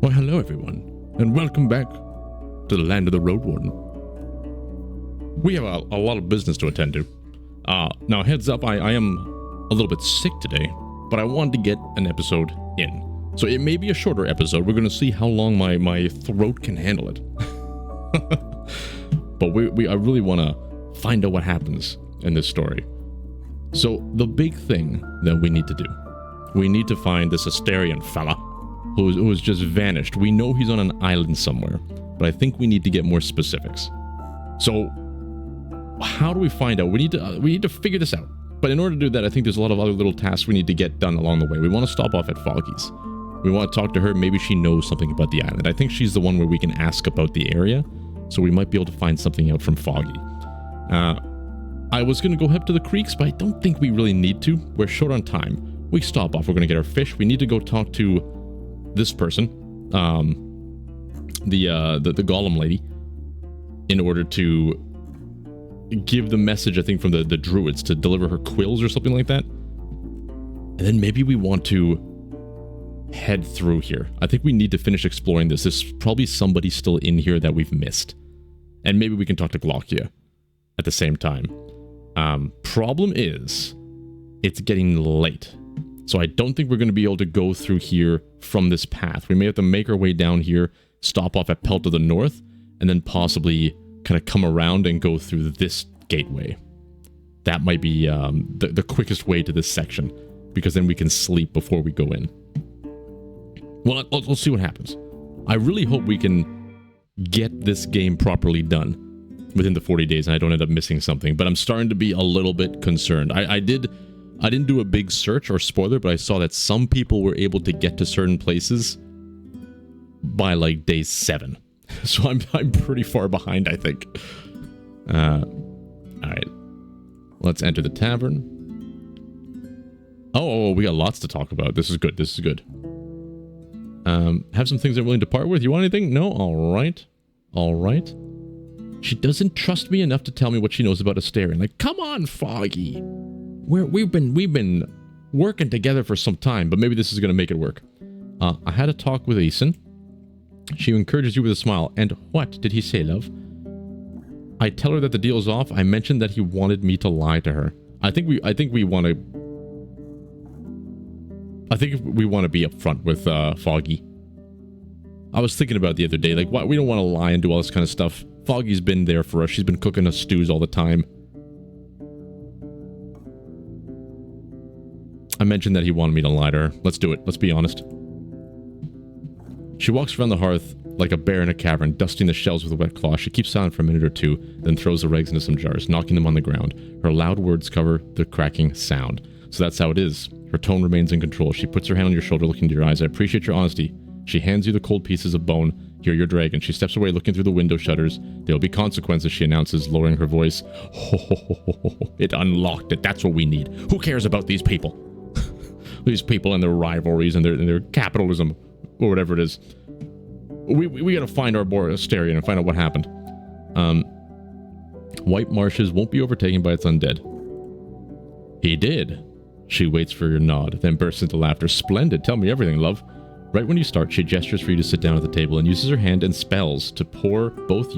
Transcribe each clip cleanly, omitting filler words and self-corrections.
Well, hello everyone, and welcome back to the land of the Roadwarden. We have a lot of business to attend to. Now heads up, I am a little bit sick today, but I wanted to get an episode in. So it may be a shorter episode. We're going to see how long my throat can handle it. But I really want to find out what happens in this story. So the big thing that we need to do, we need to find this Asterion fella who has just vanished. We know he's on an island somewhere, but I think we need to get more specifics. So how do we find out? We need to figure this out. But in order to do that, I think there's a lot of other little tasks we need to get done along the way. We want to stop off at Foggy's. We want to talk to her. Maybe she knows something about the island. I think she's the one where we can ask about the area, so we might be able to find something out from Foggy. I was going to go up to the creeks, but I don't think we really need to. We're short on time. We stop off. We're going to get our fish. We need to go talk to this person, the golem lady, in order to give the message, I think, from the druids to deliver her quills or something like that. And then maybe we want to head through here. I think we need to finish exploring this. There's probably somebody still in here that we've missed. And maybe we can talk to Glaucia at the same time. Problem is, it's getting late. So I don't think we're going to be able to go through here from this path. We may have to make our way down here, stop off at Pelt to the north, and then possibly kind of come around and go through this gateway. That might be the quickest way to this section, because then we can sleep before we go in. Well, let's see what happens. I really hope we can get this game properly done within the 40 days and I don't end up missing something, but I'm starting to be a little bit concerned. I didn't do a big search or spoiler, but I saw that some people were able to get to certain places by like day 7. So I'm pretty far behind, I think. Alright. Let's enter the tavern. Oh, we got lots to talk about. This is good. This is good. Have some things I'm willing to part with. You want anything? No? Alright. Alright. She doesn't trust me enough to tell me what she knows about Asterion. Like, come on, Foggy! We've been working together for some time, but maybe this is going to make it work. I had a talk with Aeson. She encourages you with a smile. And what did he say, love? I tell her that the deal is off. I mentioned that he wanted me to lie to her. I think we want to be upfront with Foggy. I was thinking about it the other day, like, why we don't want to lie and do all this kind of stuff. Foggy's been there for us. She's been cooking us stews all the time. I mentioned that he wanted me to lie to her. Let's do it. Let's be honest. She walks around the hearth like a bear in a cavern, dusting the shells with a wet cloth. She keeps silent for a minute or two, then throws the eggs into some jars, knocking them on the ground. Her loud words cover the cracking sound. So that's how it is. Her tone remains in control. She puts her hand on your shoulder, looking into your eyes. I appreciate your honesty. She hands you the cold pieces of bone. Here, your dragon. She steps away, looking through the window shutters. There will be consequences, she announces, lowering her voice. Ho, ho, ho, ho, ho. It unlocked it. That's what we need. Who cares about these people? These people and their rivalries and their capitalism, or whatever it is. We gotta find our boy Asterion and find out what happened. White marshes won't be overtaken by its undead. He did. She waits for your nod, then bursts into laughter. Splendid. Tell me everything, love. Right when you start, she gestures for you to sit down at the table and uses her hand and spells to pour both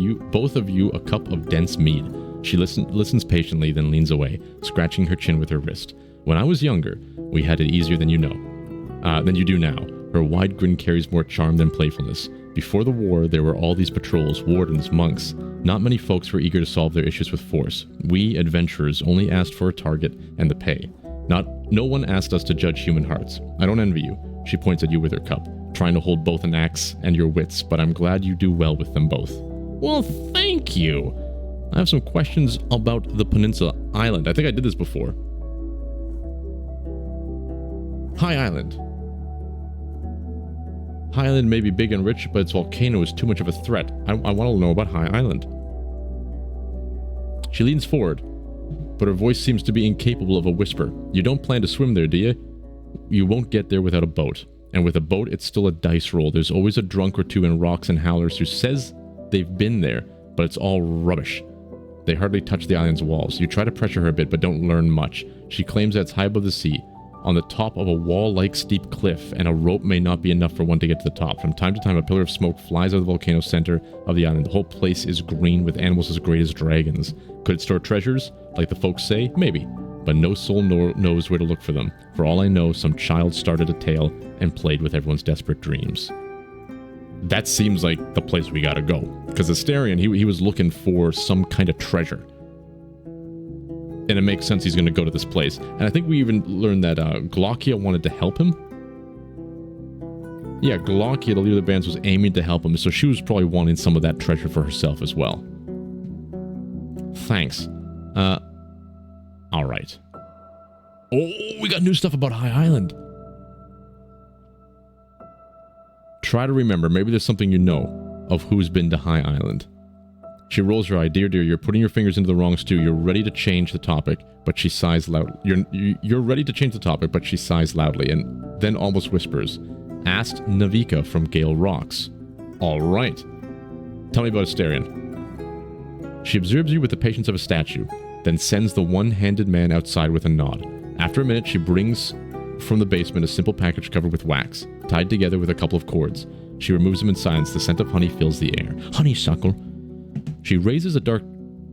of you a cup of dense mead. She listens patiently, then leans away, scratching her chin with her wrist. When I was younger, we had it easier than you do now. Her wide grin carries more charm than playfulness. Before the war, there were all these patrols, wardens, monks. Not many folks were eager to solve their issues with force. We, adventurers, only asked for a target and the pay. No one asked us to judge human hearts. I don't envy you. She points at you with her cup, trying to hold both an axe and your wits, but I'm glad you do well with them both. Well, thank you. I have some questions about the Peninsula Island. I think I did this before. High Island. High Island may be big and rich, but its volcano is too much of a threat. I want to know about High Island. She leans forward, but her voice seems to be incapable of a whisper. You don't plan to swim there, do you? You won't get there without a boat. And with a boat, it's still a dice roll. There's always a drunk or two in rocks and howlers who says they've been there, but it's all rubbish. They hardly touch the island's walls. You try to pressure her a bit, but don't learn much. She claims that it's high above the sea. on the top of a wall-like steep cliff, and a rope may not be enough for one to get to the top. From time to time, a pillar of smoke flies out of the volcano center of the island. The whole place is green with animals as great as dragons. Could it store treasures, like the folks say? Maybe. But no soul knows where to look for them. For all I know, some child started a tale and played with everyone's desperate dreams. That seems like the place we gotta go. Because Asterion, he was looking for some kind of treasure. And it makes sense he's going to go to this place. And I think we even learned that Glaucia wanted to help him. Yeah, Glaucia, the leader of the bands, was aiming to help him, so she was probably wanting some of that treasure for herself as well. Thanks. Alright. Oh, we got new stuff about High Island. Try to remember, maybe there's something you know of who's been to High Island. She rolls her eye. Dear, you're putting your fingers into the wrong stew. You're ready to change the topic, but she sighs loud. You're ready to change the topic, but she sighs loudly, and then almost whispers, asked Navika from Gale Rocks. All right. Tell me about Asterion. She observes you with the patience of a statue, then sends the one-handed man outside with a nod. After a minute, she brings from the basement a simple package covered with wax, tied together with a couple of cords. She removes them in silence. The scent of honey fills the air. Honeysuckle. She raises a dark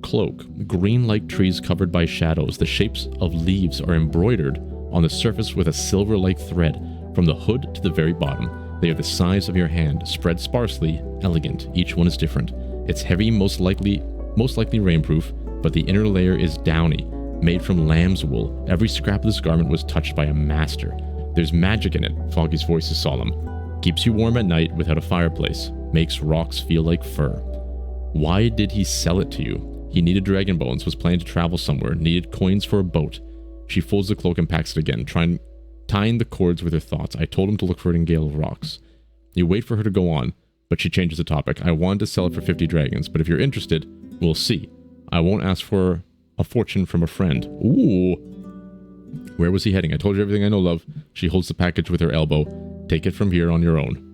cloak, green like trees covered by shadows. The shapes of leaves are embroidered on the surface with a silver-like thread, from the hood to the very bottom. They are the size of your hand, spread sparsely, elegant. Each one is different. It's heavy, most likely rainproof, but the inner layer is downy, made from lamb's wool. Every scrap of this garment was touched by a master. There's magic in it. Foggy's voice is solemn. Keeps you warm at night without a fireplace. Makes rocks feel like fur. Why did he sell it to you? He needed dragon bones, was planning to travel somewhere, needed coins for a boat. She folds the cloak and packs it again, tying the cords with her thoughts. I told him to look for it in Gale Rocks. You wait for her to go on, but she changes the topic. I wanted to sell it for 50 dragons, but if you're interested, we'll see. I won't ask for a fortune from a friend. Ooh. Where was he heading? I told you everything I know, love. She holds the package with her elbow. Take it from here on your own.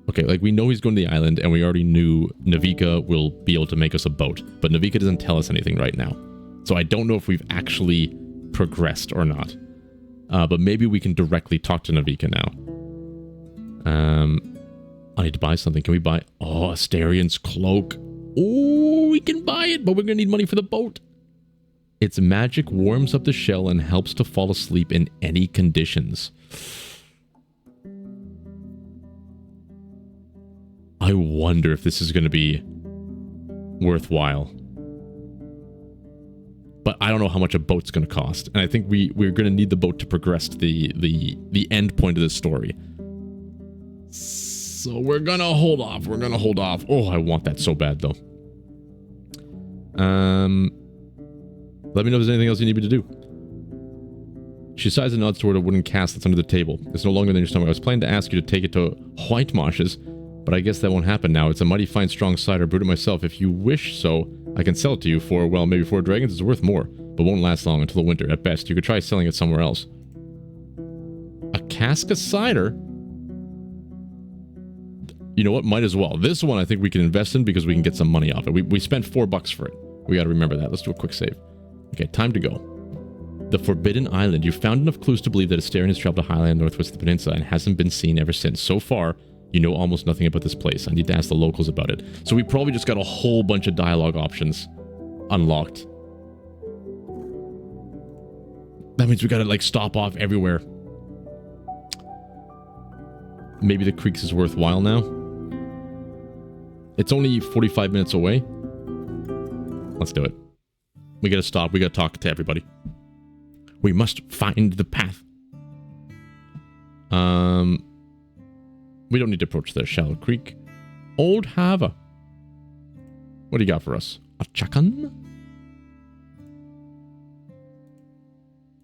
Okay, like we know he's going to the island, and we already knew Navika will be able to make us a boat, but Navika doesn't tell us anything right now. So I don't know if we've actually progressed or not. But maybe we can directly talk to Navika now. I need to buy something. Can we buy... Oh, Asterian's cloak. Oh, we can buy it, but we're going to need money for the boat. Its magic warms up the shell and helps to fall asleep in any conditions. I wonder if this is going to be worthwhile. But I don't know how much a boat's going to cost. And I think we're going to need the boat to progress to the end point of this story. So we're going to hold off. We're going to hold off. Oh, I want that so bad, though. Let me know if there's anything else you need me to do. She sighs and nods toward a wooden cask that's under the table. It's no longer than your stomach. I was planning to ask you to take it to White Marshes, but I guess that won't happen now. It's a mighty fine strong cider. Brewed it myself. If you wish so, I can sell it to you for, well, maybe 4 dragons. It's worth more, but won't last long until the winter. At best, you could try selling it somewhere else. A cask of cider? You know what? Might as well. This one I think we can invest in because we can get some money off it. We spent $4 for it. We got to remember that. Let's do a quick save. Okay, time to go. The Forbidden Island. You've found enough clues to believe that Asterion has traveled to Highland northwest of the peninsula and hasn't been seen ever since. So far, you know almost nothing about this place. I need to ask the locals about it. So we probably just got a whole bunch of dialogue options unlocked. That means we gotta, like, stop off everywhere. Maybe the creeks is worthwhile now. It's only 45 minutes away. Let's do it. We gotta stop. We gotta talk to everybody. We must find the path. We don't need to approach the shallow creek. Old Hava. What do you got for us? A chakan?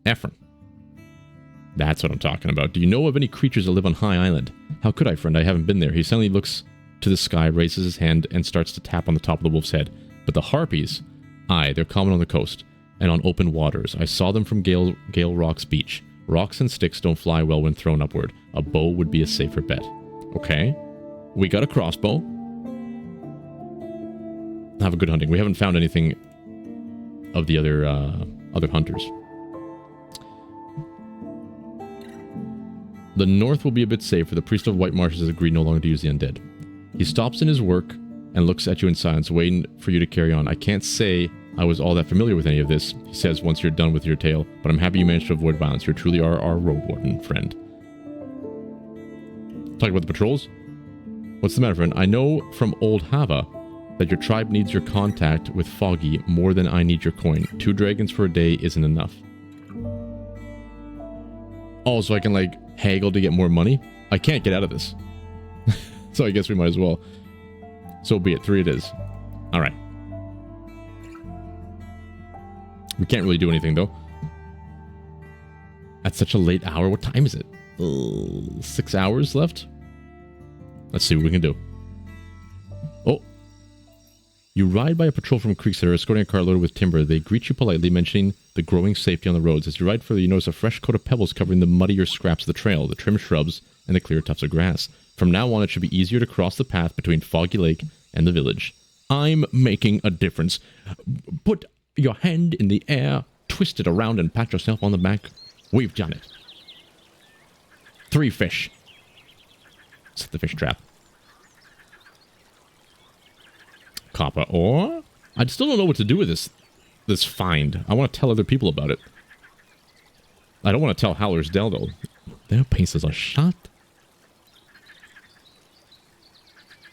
Ephron. That's what I'm talking about. Do you know of any creatures that live on High Island? How could I, friend? I haven't been there. He suddenly looks to the sky, raises his hand, and starts to tap on the top of the wolf's head. But the harpies, aye, they're common on the coast and on open waters. I saw them from Gale Rocks Beach. Rocks and sticks don't fly well when thrown upward. A bow would be a safer bet. Okay. We got a crossbow. Have a good hunting. We haven't found anything of the other hunters. The north will be a bit safer. The priest of White Marshes has agreed no longer to use the undead. He stops in his work and looks at you in silence, waiting for you to carry on. I can't say I was all that familiar with any of this, he says once you're done with your tale, but I'm happy you managed to avoid violence. You truly are our Roadwarden friend. Talk about the patrols? What's the matter, friend? I know from Old Hava that your tribe needs your contact with Foggy more than I need your coin. 2 dragons for a day isn't enough. Oh, so I can, like, haggle to get more money? I can't get out of this. So I guess we might as well. So be it. 3 it is. Alright. We can't really do anything, though. At such a late hour. What time is it? 6 hours left? Let's see what we can do. Oh. You ride by a patrol from creeks that are escorting a car loaded with timber. They greet you politely, mentioning the growing safety on the roads. As you ride further, you notice a fresh coat of pebbles covering the muddier scraps of the trail, the trimmed shrubs, and the clear tufts of grass. From now on, it should be easier to cross the path between Foggy Lake and the village. I'm making a difference. Put your hand in the air, twist it around, and pat yourself on the back. We've done it. 3 fish. Set the fish trap. Copper ore? I still don't know what to do with this find. I want to tell other people about it. I don't want to tell Howler's Dell, though. Their paces are shot.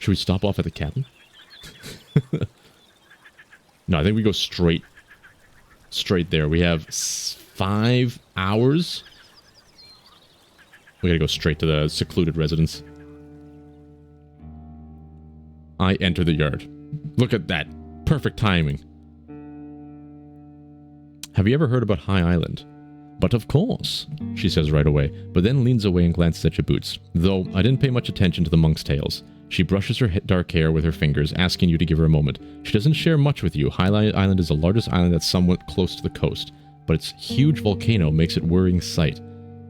Should we stop off at the cabin? No, I think we go straight there. We have 5 hours. We gotta go straight to the secluded residence. I enter the yard. Look at that. Perfect timing. Have you ever heard about High Island? But of course, she says right away, but then leans away and glances at your boots. Though I didn't pay much attention to the monk's tales. She brushes her dark hair with her fingers, asking you to give her a moment. She doesn't share much with you. High Island is the largest island that's somewhat close to the coast, but its huge volcano makes it a worrying sight.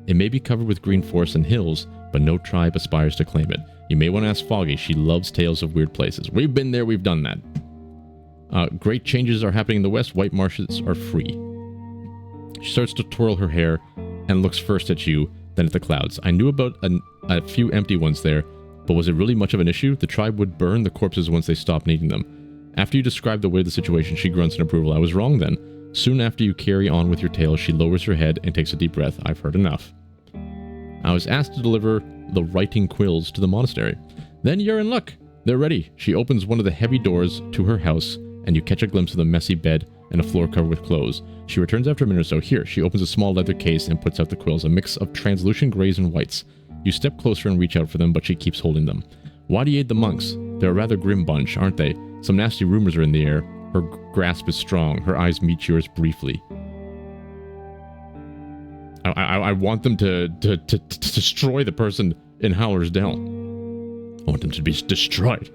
It may be covered with green forests and hills, but no tribe aspires to claim it. You may want to ask Foggy. She loves tales of weird places. We've been there, we've done that. Great changes are happening in the west. White marshes are free. She starts to twirl her hair and looks first at you, then at the clouds. I knew about a few empty ones there, but was it really much of an issue? The tribe would burn the corpses once they stopped needing them. After you describe the way of the situation, she grunts in approval. I was wrong then. Soon after you carry on with your tale, she lowers her head and takes a deep breath. I've heard enough. I was asked to deliver the writing quills to the monastery. Then you're in luck. They're ready. She opens one of the heavy doors to her house, and you catch a glimpse of the messy bed and a floor covered with clothes. She returns after a minute or so. Here, she opens a small leather case and puts out the quills, a mix of translucent grays and whites. You step closer and reach out for them, but she keeps holding them. Why do you aid the monks? They're a rather grim bunch, aren't they? Some nasty rumors are in the air. Her grasp is strong. Her eyes meet yours briefly. I want them to destroy the person in Howler's Dell. I want them to be destroyed.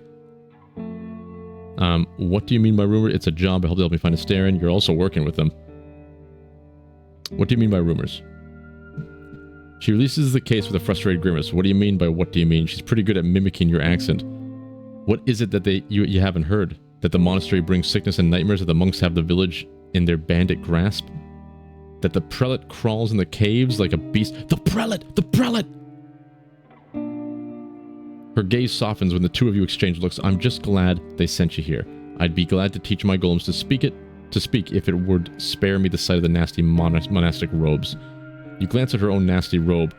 What do you mean by rumor? It's a job to help me find Asterion. You're also working with them. What do you mean by rumors? She releases the case with a frustrated grimace. What do you mean by what do you mean? She's pretty good at mimicking your accent. What is it that you haven't heard? That the monastery brings sickness and nightmares, that the monks have the village in their bandit grasp? That the prelate crawls in the caves like a beast? The prelate! The prelate! Her gaze softens when the two of you exchange looks. I'm just glad they sent you here. I'd be glad to teach my golems to speak if it would spare me the sight of the nasty monastic robes. You glance at her own nasty robe,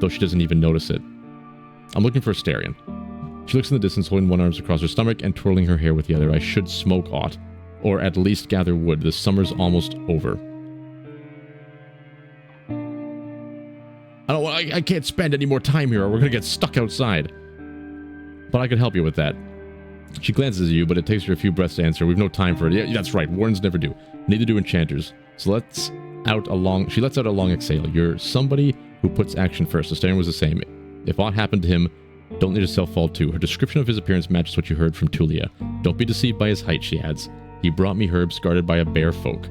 though she doesn't even notice it. I'm looking for Asterion. She looks in the distance, holding one arm across her stomach and twirling her hair with the other. I should smoke aught, or at least gather wood. The summer's almost over. I can't spend any more time here, or we're gonna get stuck outside. But I could help you with that. She glances at you, but it takes her a few breaths to answer. We've no time for it. Yeah, that's right. Wardens never do. Neither do enchanters. So she lets out a long exhale. You're somebody who puts action first. Asterion was the same. If aught happened to him, don't let yourself fall too. Her description of his appearance matches what you heard from Tulia. Don't be deceived by his height, she adds. He brought me herbs guarded by a bear folk.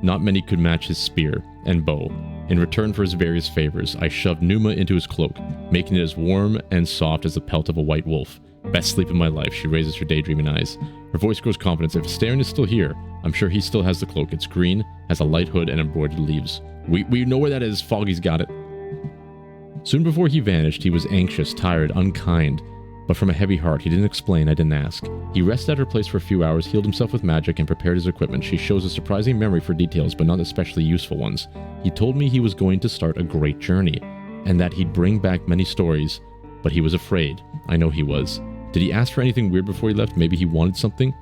Not many could match his spear and bow. In return for his various favors, I shoved Numa into his cloak, making it as warm and soft as the pelt of a white wolf. Best sleep in my life. She raises her daydreaming eyes. Her voice grows confidence. If Asterion is still here, I'm sure he still has the cloak. It's green, has a light hood, and embroidered leaves. We know where that is. Foggy's got it. Soon before he vanished, he was anxious, tired, unkind, but from a heavy heart. He didn't explain, I didn't ask. He rested at her place for a few hours, healed himself with magic, and prepared his equipment. She shows a surprising memory for details, but not especially useful ones. He told me he was going to start a great journey, and that he'd bring back many stories, but he was afraid. I know he was. Did he ask for anything weird before he left? Maybe he wanted something?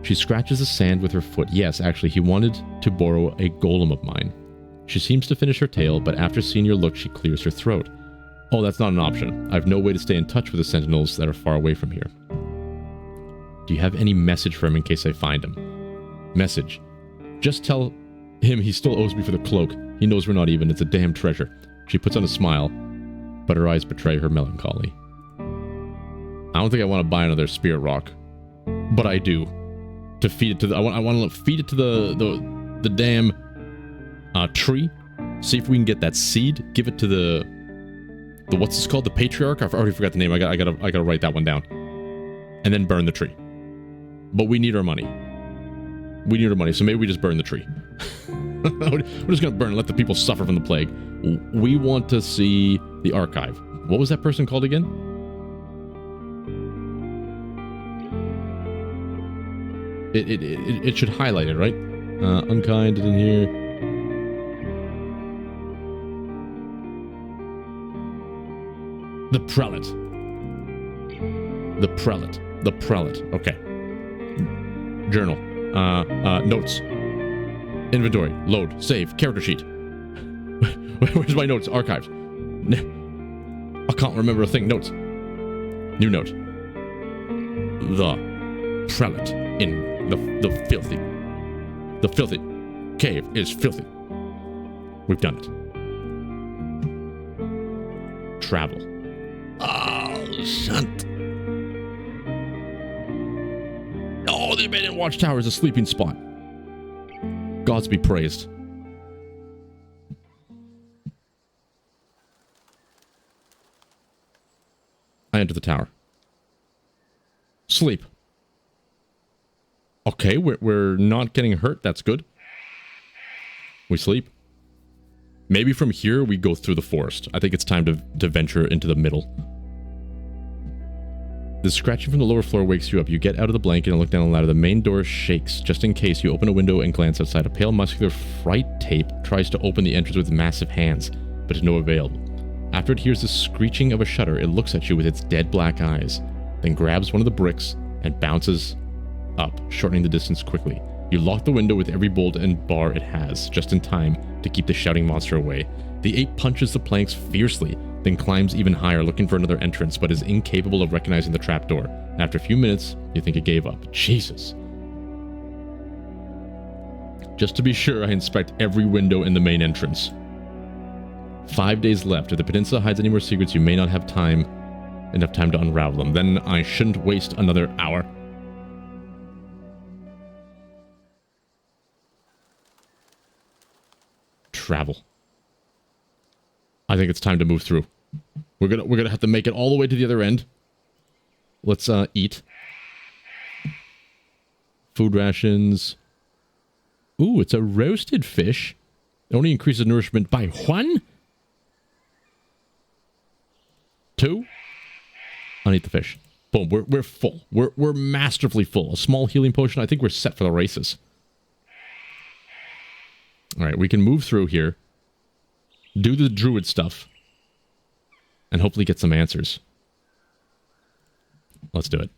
She scratches the sand with her foot. Yes, actually, he wanted to borrow a golem of mine. She seems to finish her tale, but after seeing your look, she clears her throat. Oh, that's not an option. I have no way to stay in touch with the sentinels that are far away from here. Do you have any message for him in case I find him? Message. Just tell him he still owes me for the cloak. He knows we're not even. It's a damn treasure. She puts on a smile, but her eyes betray her melancholy. I don't think I want to buy another spirit rock, but I do. To feed it to the... I want to feed it to the damn tree. See if we can get that seed. Give it to the what's this called? The patriarch? I've already forgot the name. I gotta write that one down. And then burn the tree. But we need our money. We need our money, so maybe we just burn the tree. We're just gonna burn and let the people suffer from the plague. We want to see the archive. What was that person called again? It should highlight it, right? Unkind in here. The prelate. The prelate. The prelate. Okay. Journal. Notes. Inventory. Load. Save. Character sheet. Where's my notes? Archives. I can't remember a thing. Notes. New note. The prelate in the filthy. The filthy cave is filthy. We've done it. Travel. Oh, shunt. Oh, the abandoned watchtower is a sleeping spot. Gods be praised. I enter the tower. Sleep. Okay, we're not getting hurt. That's good. We sleep. Maybe from here we go through the forest. I think it's time to venture into the middle. The scratching from the lower floor wakes you up. You get out of the blanket and look down the ladder. The main door shakes. Just in case, you open a window and glance outside. A pale, muscular fright tape tries to open the entrance with massive hands, but to no avail. After it hears the screeching of a shutter, it looks at you with its dead black eyes, then grabs one of the bricks and bounces up, shortening the distance quickly. You lock the window with every bolt and bar it has, just in time to keep the shouting monster away. The ape punches the planks fiercely, then climbs even higher, looking for another entrance, but is incapable of recognizing the trapdoor. After a few minutes, you think it gave up. Jesus. Just to be sure, I inspect every window in the main entrance. 5 days left. If the peninsula hides any more secrets, you may not have enough time to unravel them. Then I shouldn't waste another hour. Travel. I think it's time to move through. We're gonna have to make it all the way to the other end. Let's eat. Food rations. Ooh, it's a roasted fish. It only increases nourishment by 1. 2. I'll eat the fish. Boom. We're full. We're masterfully full. A small healing potion. I think we're set for the races. All right, we can move through here, do the druid stuff, and hopefully get some answers. Let's do it.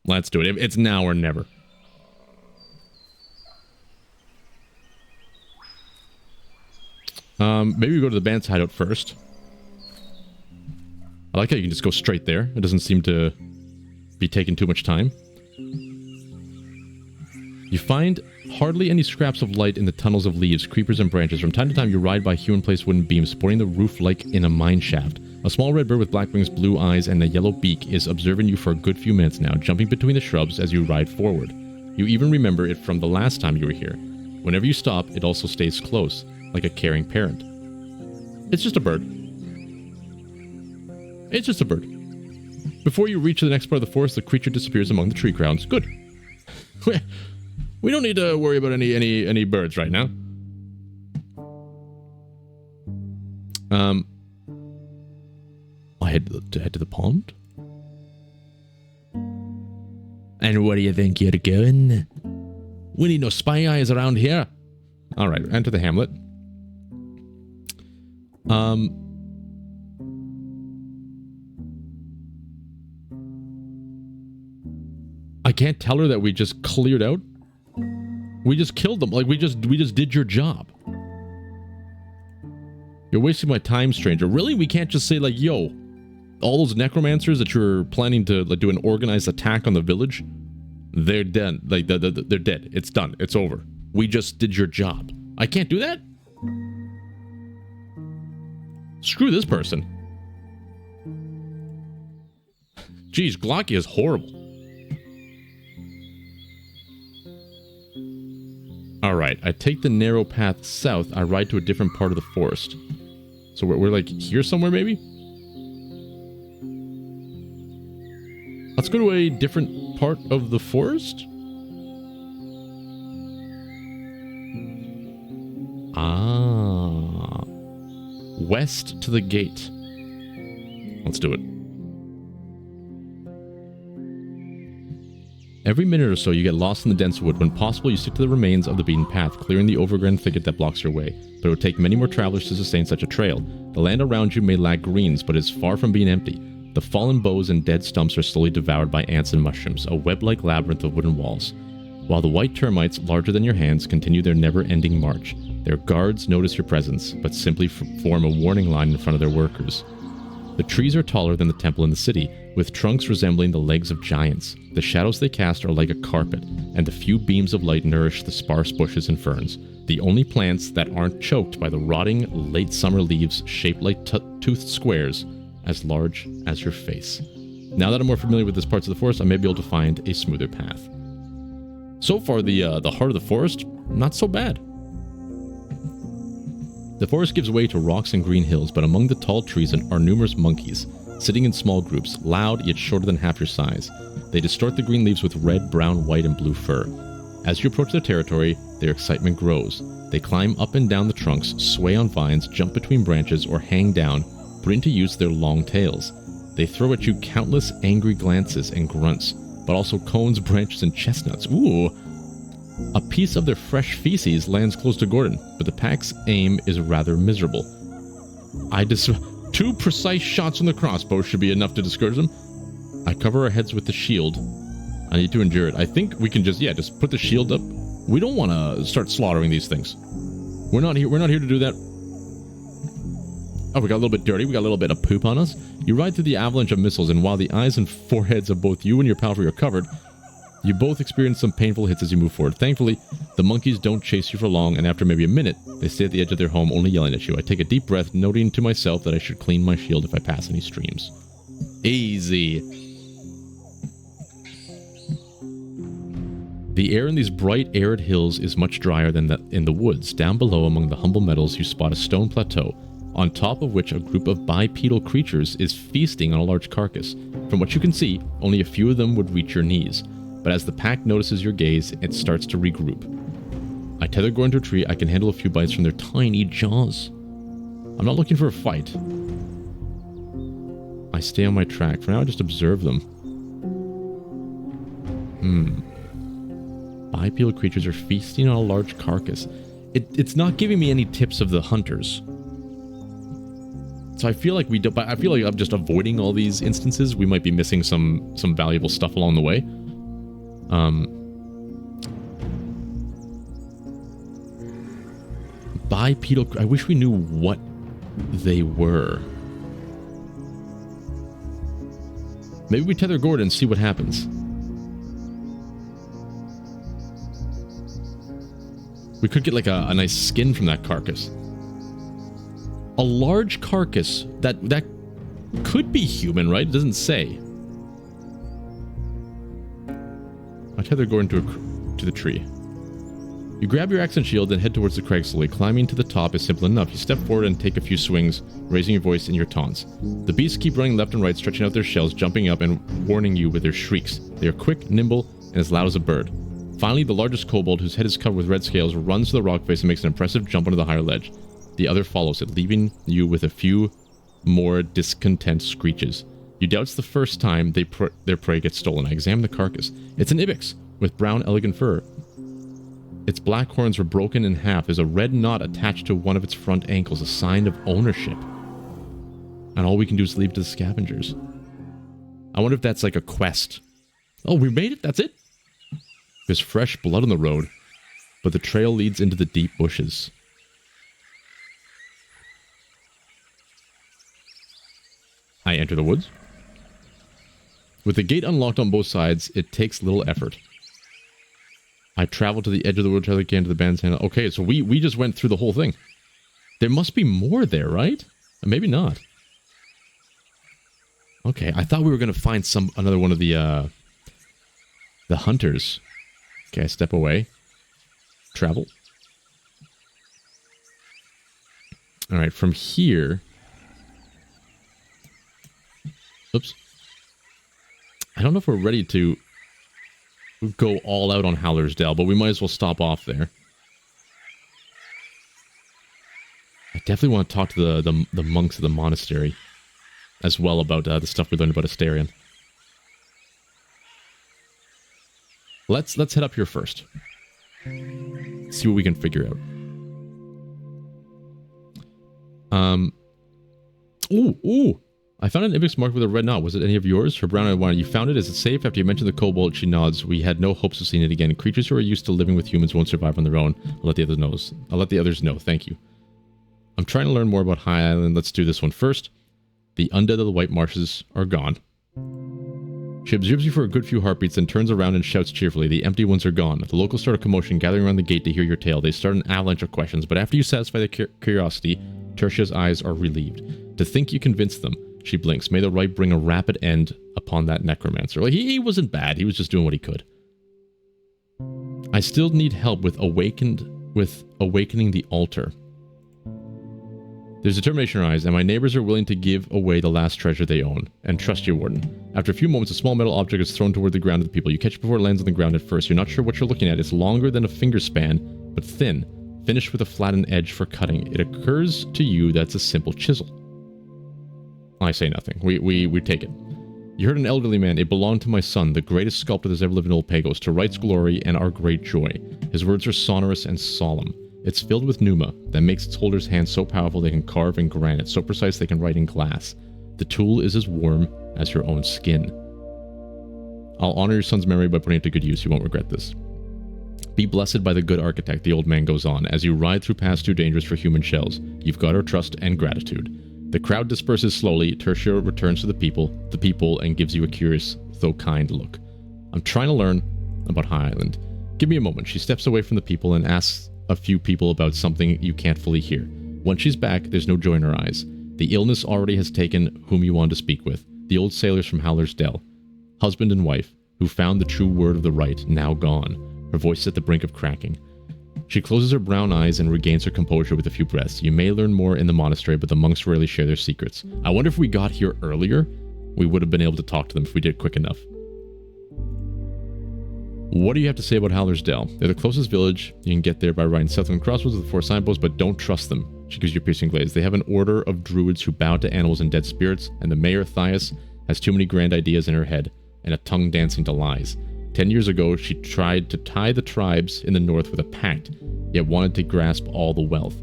Let's do it. It's now or never. Maybe we go to the band's hideout first. I like how you can just go straight there. It doesn't seem to be taking too much time. You find hardly any scraps of light in the tunnels of leaves, creepers, and branches. From time to time, you ride by hewn-placed wooden beams, supporting the roof like in a mine shaft. A small red bird with black wings, blue eyes, and a yellow beak is observing you for a good few minutes now, jumping between the shrubs as you ride forward. You even remember it from the last time you were here. Whenever you stop, it also stays close, like a caring parent. It's just a bird. It's just a bird. Before you reach the next part of the forest, the creature disappears among the tree crowns. Good. We don't need to worry about any birds right now. I head to the pond. And where do you think you're going? We need no spy eyes around here. All right, enter the hamlet. I can't tell her that we just cleared out. We just killed them. Like we just did your job. You're wasting my time, stranger. Really? We can't just say like, yo, all those necromancers that you're planning to like do an organized attack on the village, they're dead. Like they're dead. It's done. It's over. We just did your job. I can't do that? Screw this person. Jeez, Glocky is horrible. Alright, I take the narrow path south. I ride to a different part of the forest. So we're like here somewhere, maybe? Let's go to a different part of the forest. Ah. West to the gate. Let's do it. Every minute or so, you get lost in the dense wood. When possible, you stick to the remains of the beaten path, clearing the overgrown thicket that blocks your way. But it would take many more travelers to sustain such a trail. The land around you may lack greens, but is far from being empty. The fallen boughs and dead stumps are slowly devoured by ants and mushrooms, a web-like labyrinth of wooden walls. While the white termites, larger than your hands, continue their never-ending march. Their guards notice your presence, but simply form a warning line in front of their workers. The trees are taller than the temple in the city, with trunks resembling the legs of giants. The shadows they cast are like a carpet, and the few beams of light nourish the sparse bushes and ferns, the only plants that aren't choked by the rotting late summer leaves shaped like toothed squares as large as your face. Now that I'm more familiar with these parts of the forest, I may be able to find a smoother path. So far, the heart of the forest, not so bad. The forest gives way to rocks and green hills, but among the tall trees are numerous monkeys, sitting in small groups, loud yet shorter than half your size. They distort the green leaves with red, brown, white, and blue fur. As you approach their territory, their excitement grows. They climb up and down the trunks, sway on vines, jump between branches, or hang down, putting to use their long tails. They throw at you countless angry glances and grunts, but also cones, branches, and chestnuts. Ooh! A piece of their fresh feces lands close to Gordon, but the pack's aim is rather miserable. 2 precise shots from the crossbow should be enough to discourage them. I cover our heads with the shield. I need to endure it. I think we can just put the shield up. We don't want to start slaughtering these things. We're not here to do that. Oh, we got a little bit dirty. We got a little bit of poop on us. You ride through the avalanche of missiles, and while the eyes and foreheads of both you and your palfrey are covered, you both experience some painful hits as you move forward. Thankfully, the monkeys don't chase you for long, and after maybe a minute, they stay at the edge of their home, only yelling at you. I take a deep breath, noting to myself that I should clean my shield if I pass any streams. Easy. The air in these bright, arid hills is much drier than in the woods. Down below, among the humble meadows, you spot a stone plateau, on top of which a group of bipedal creatures is feasting on a large carcass. From what you can see, only a few of them would reach your knees. But as the pack notices your gaze, it starts to regroup. I tether Gordon to a tree. I can handle a few bites from their tiny jaws. I'm not looking for a fight. I stay on my track. For now, I just observe them. Bipedal creatures are feasting on a large carcass. It's not giving me any tips of the hunters. So I feel like I'm just avoiding all these instances. We might be missing some valuable stuff along the way. Bipedal. I wish we knew what they were. Maybe we tether Gordon and see what happens. We could get like a nice skin from that carcass. A large carcass that could be human, right? It doesn't say. I tether Gordon to the tree. You grab your axe and shield and head towards the crag slowly. Climbing to the top is simple enough. You step forward and take a few swings, raising your voice in your taunts. The beasts keep running left and right, stretching out their shells, jumping up and warning you with their shrieks. They are quick, nimble, and as loud as a bird. Finally, the largest kobold, whose head is covered with red scales, runs to the rock face and makes an impressive jump onto the higher ledge. The other follows it, leaving you with a few more discontent screeches. You doubt it's the first time their prey gets stolen. I examine the carcass. It's an ibex with brown elegant fur. Its black horns were broken in half. There's a red knot attached to one of its front ankles, a sign of ownership. And all we can do is leave it to the scavengers. I wonder if that's like a quest. Oh, we made it? That's it? There's fresh blood on the road, but the trail leads into the deep bushes. I enter the woods. With the gate unlocked on both sides, it takes little effort. I travel to the edge of the woods, again to the bandstand. Okay, so we just went through the whole thing. There must be more there, right? Maybe not. Okay, I thought we were going to find another one of the hunters. Okay, I step away. Travel. Alright, from here... Oops. I don't know if we're ready to go all out on Howler's Dell, but we might as well stop off there. I definitely want to talk to the monks of the monastery as well about the stuff we learned about Asterion. Let's head up here first. See what we can figure out. Ooh! I found an ibex marked with a red knot. Was it any of yours? Her brown-eyed one. You found it? Is it safe? After you mentioned the kobold, she nods. We had no hopes of seeing it again. Creatures who are used to living with humans won't survive on their own. I'll let the others know. Thank you. I'm trying to learn more about High Island. Let's do this one first. The undead of the White Marshes are gone. She observes you for a good few heartbeats, then turns around and shouts cheerfully. The empty ones are gone. The locals start a commotion, gathering around the gate to hear your tale. They start an avalanche of questions, but after you satisfy their curiosity, Tertia's eyes are relieved. To think you convinced them. She blinks. May the right bring a rapid end upon that necromancer. Like, he wasn't bad. He was just doing what he could. I still need help with awakening the altar. There's determination in her eyes, and my neighbors are willing to give away the last treasure they own. And trust your warden. After a few moments, a small metal object is thrown toward the ground of the people. You catch it before it lands on the ground at first. You're not sure what you're looking at. It's longer than a finger span, but thin, finished with a flattened edge for cutting. It occurs to you that it's a simple chisel. I say nothing. We take it. You heard an elderly man. It belonged to my son, the greatest sculptor that's ever lived in Old Pagos, to Right's glory and our great joy. His words are sonorous and solemn. It's filled with pneuma that makes its holder's hands so powerful they can carve in granite, so precise they can write in glass. The tool is as warm as your own skin. I'll honor your son's memory by putting it to good use. You won't regret this. Be blessed by the good architect, the old man goes on. As you ride through paths too dangerous for human shells, you've got our trust and gratitude. The crowd disperses slowly. Tertia returns to the people, and gives you a curious, though kind look. I'm trying to learn about High Island. Give me a moment. She steps away from the people and asks a few people about something you can't fully hear. Once she's back, there's no joy in her eyes. The illness already has taken whom you want to speak with. The old sailors from Howler's Dell. Husband and wife, who found the true word of the right, now gone. Her voice is at the brink of cracking. She closes her brown eyes and regains her composure with a few breaths. You may learn more in the monastery, but the monks rarely share their secrets. I wonder if we got here earlier, we would have been able to talk to them if we did quick enough. What do you have to say about Howler's Dell? They're the closest village. You can get there by riding south on the crossroads with the 4 signposts, but don't trust them. She gives you a piercing glaze. They have an order of druids who bow to animals and dead spirits, and the mayor, Thias, has too many grand ideas in her head, and a tongue dancing to lies. 10 years ago, she tried to tie the tribes in the north with a pact, yet wanted to grasp all the wealth,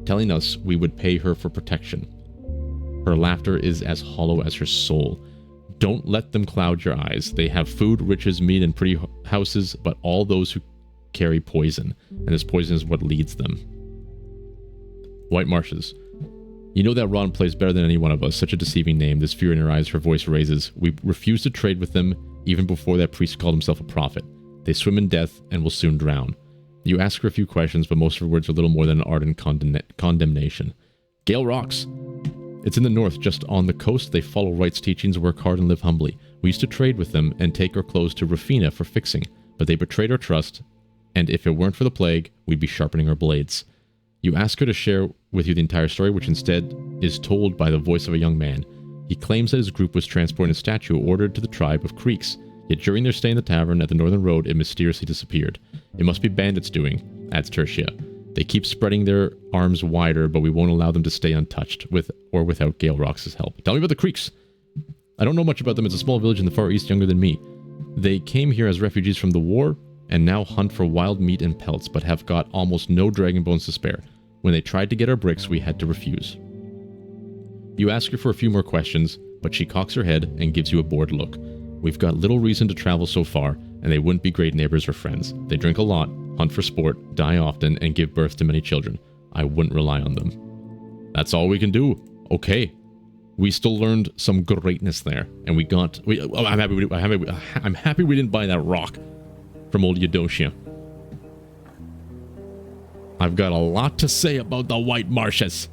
telling us we would pay her for protection. Her laughter is as hollow as her soul. Don't let them cloud your eyes. They have food, riches, meat, and pretty houses, but all those who carry poison, and this poison is what leads them. White Marshes. You know that rotten place better than any one of us. Such a deceiving name. This fear in her eyes, her voice raises. We refuse to trade with them, even before that priest called himself a prophet. They swim in death and will soon drown. You ask her a few questions, but most of her words are little more than an ardent condemnation. Gale rocks. It's in the north, just on the coast. They follow Right's teachings, work hard, and live humbly. We used to trade with them and take our clothes to Rafina for fixing, but they betrayed our trust, and if it weren't for the plague, we'd be sharpening our blades. You ask her to share with you the entire story, which instead is told by the voice of a young man. He claims that his group was transporting a statue ordered to the tribe of Creeks, yet during their stay in the tavern at the northern road, it mysteriously disappeared. It must be bandits doing, adds Tertia. They keep spreading their arms wider, but we won't allow them to stay untouched, with or without Gale Rox's help. Tell me about the Creeks. I don't know much about them. It's a small village in the Far East, younger than me. They came here as refugees from the war, and now hunt for wild meat and pelts, but have got almost no dragon bones to spare. When they tried to get our bricks, we had to refuse. You ask her for a few more questions, but she cocks her head and gives you a bored look. We've got little reason to travel so far, and they wouldn't be great neighbors or friends. They drink a lot, hunt for sport, die often, and give birth to many children. I wouldn't rely on them. That's all we can do. Okay. We still learned some greatness there, and we got... I'm happy we didn't buy that rock from old Eudocia. I've got a lot to say about the White Marshes.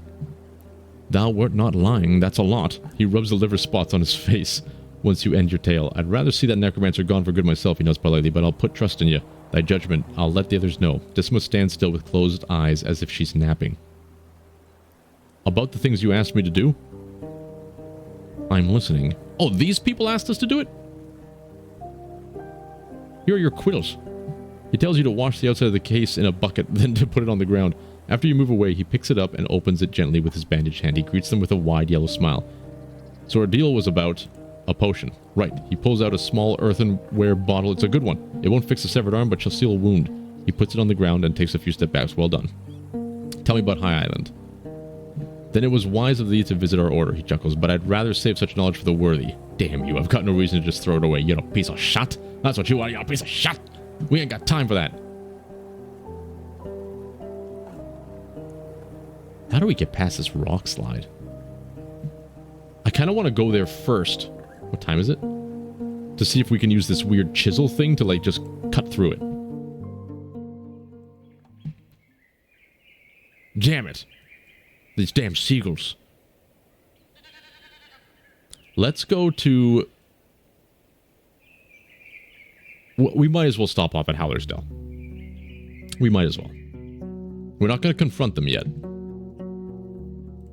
Thou wert not lying, that's a lot. He rubs the liver spots on his face once you end your tale. I'd rather see that necromancer gone for good myself, he knows politely, but I'll put trust in you. Thy judgment, I'll let the others know. Disma stands still with closed eyes as if she's napping. About the things you asked me to do? I'm listening. Oh, these people asked us to do it? Here are your quills. He tells you to wash the outside of the case in a bucket, then to put it on the ground. After you move away, he picks it up and opens it gently with his bandaged hand. He greets them with a wide yellow smile. So our deal was about a potion. Right. He pulls out a small earthenware bottle. It's a good one. It won't fix a severed arm, but shall seal a wound. He puts it on the ground and takes a few steps back. Well done. Tell me about High Island. Then it was wise of thee to visit our order, he chuckles, but I'd rather save such knowledge for the worthy. Damn you, I've got no reason to just throw it away, you piece of shit. That's what you are, you piece of shit. We ain't got time for that. How do we get past this rock slide? I kind of want to go there first. What time is it? To see if we can use this weird chisel thing to, like, just cut through it. Damn it. These damn seagulls. Let's go to... We might as well stop off at Howler's Dell. We might as well. We're not going to confront them yet.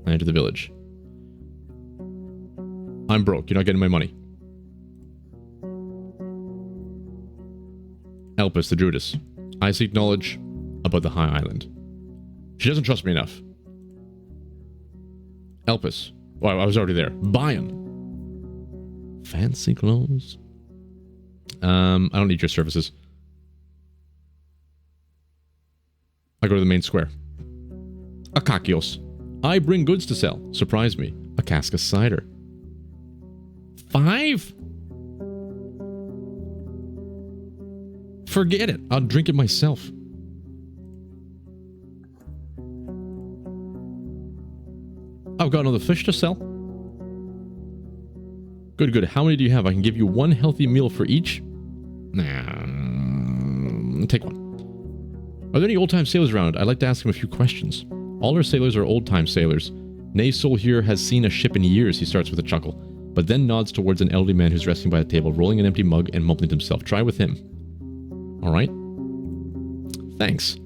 I enter the village. I'm broke. You're not getting my money. Elpis, the druidess. I seek knowledge about the High Island. She doesn't trust me enough. Elpis. Well, I was already there. Bayan. Fancy clothes. I don't need your services. I go to the main square. Akakios. I bring goods to sell. Surprise me. A cask of cider. 5? Forget it. I'll drink it myself. I've got another fish to sell. Good, good. How many do you have? I can give you one healthy meal for each. Nah, take one. Are there any old-time sailors around? I'd like to ask him a few questions. All our sailors are old-time sailors. Nay Soul here has seen a ship in years, he starts with a chuckle, but then nods towards an elderly man who's resting by the table, rolling an empty mug and mumbling to himself. Try with him. Alright. Thanks.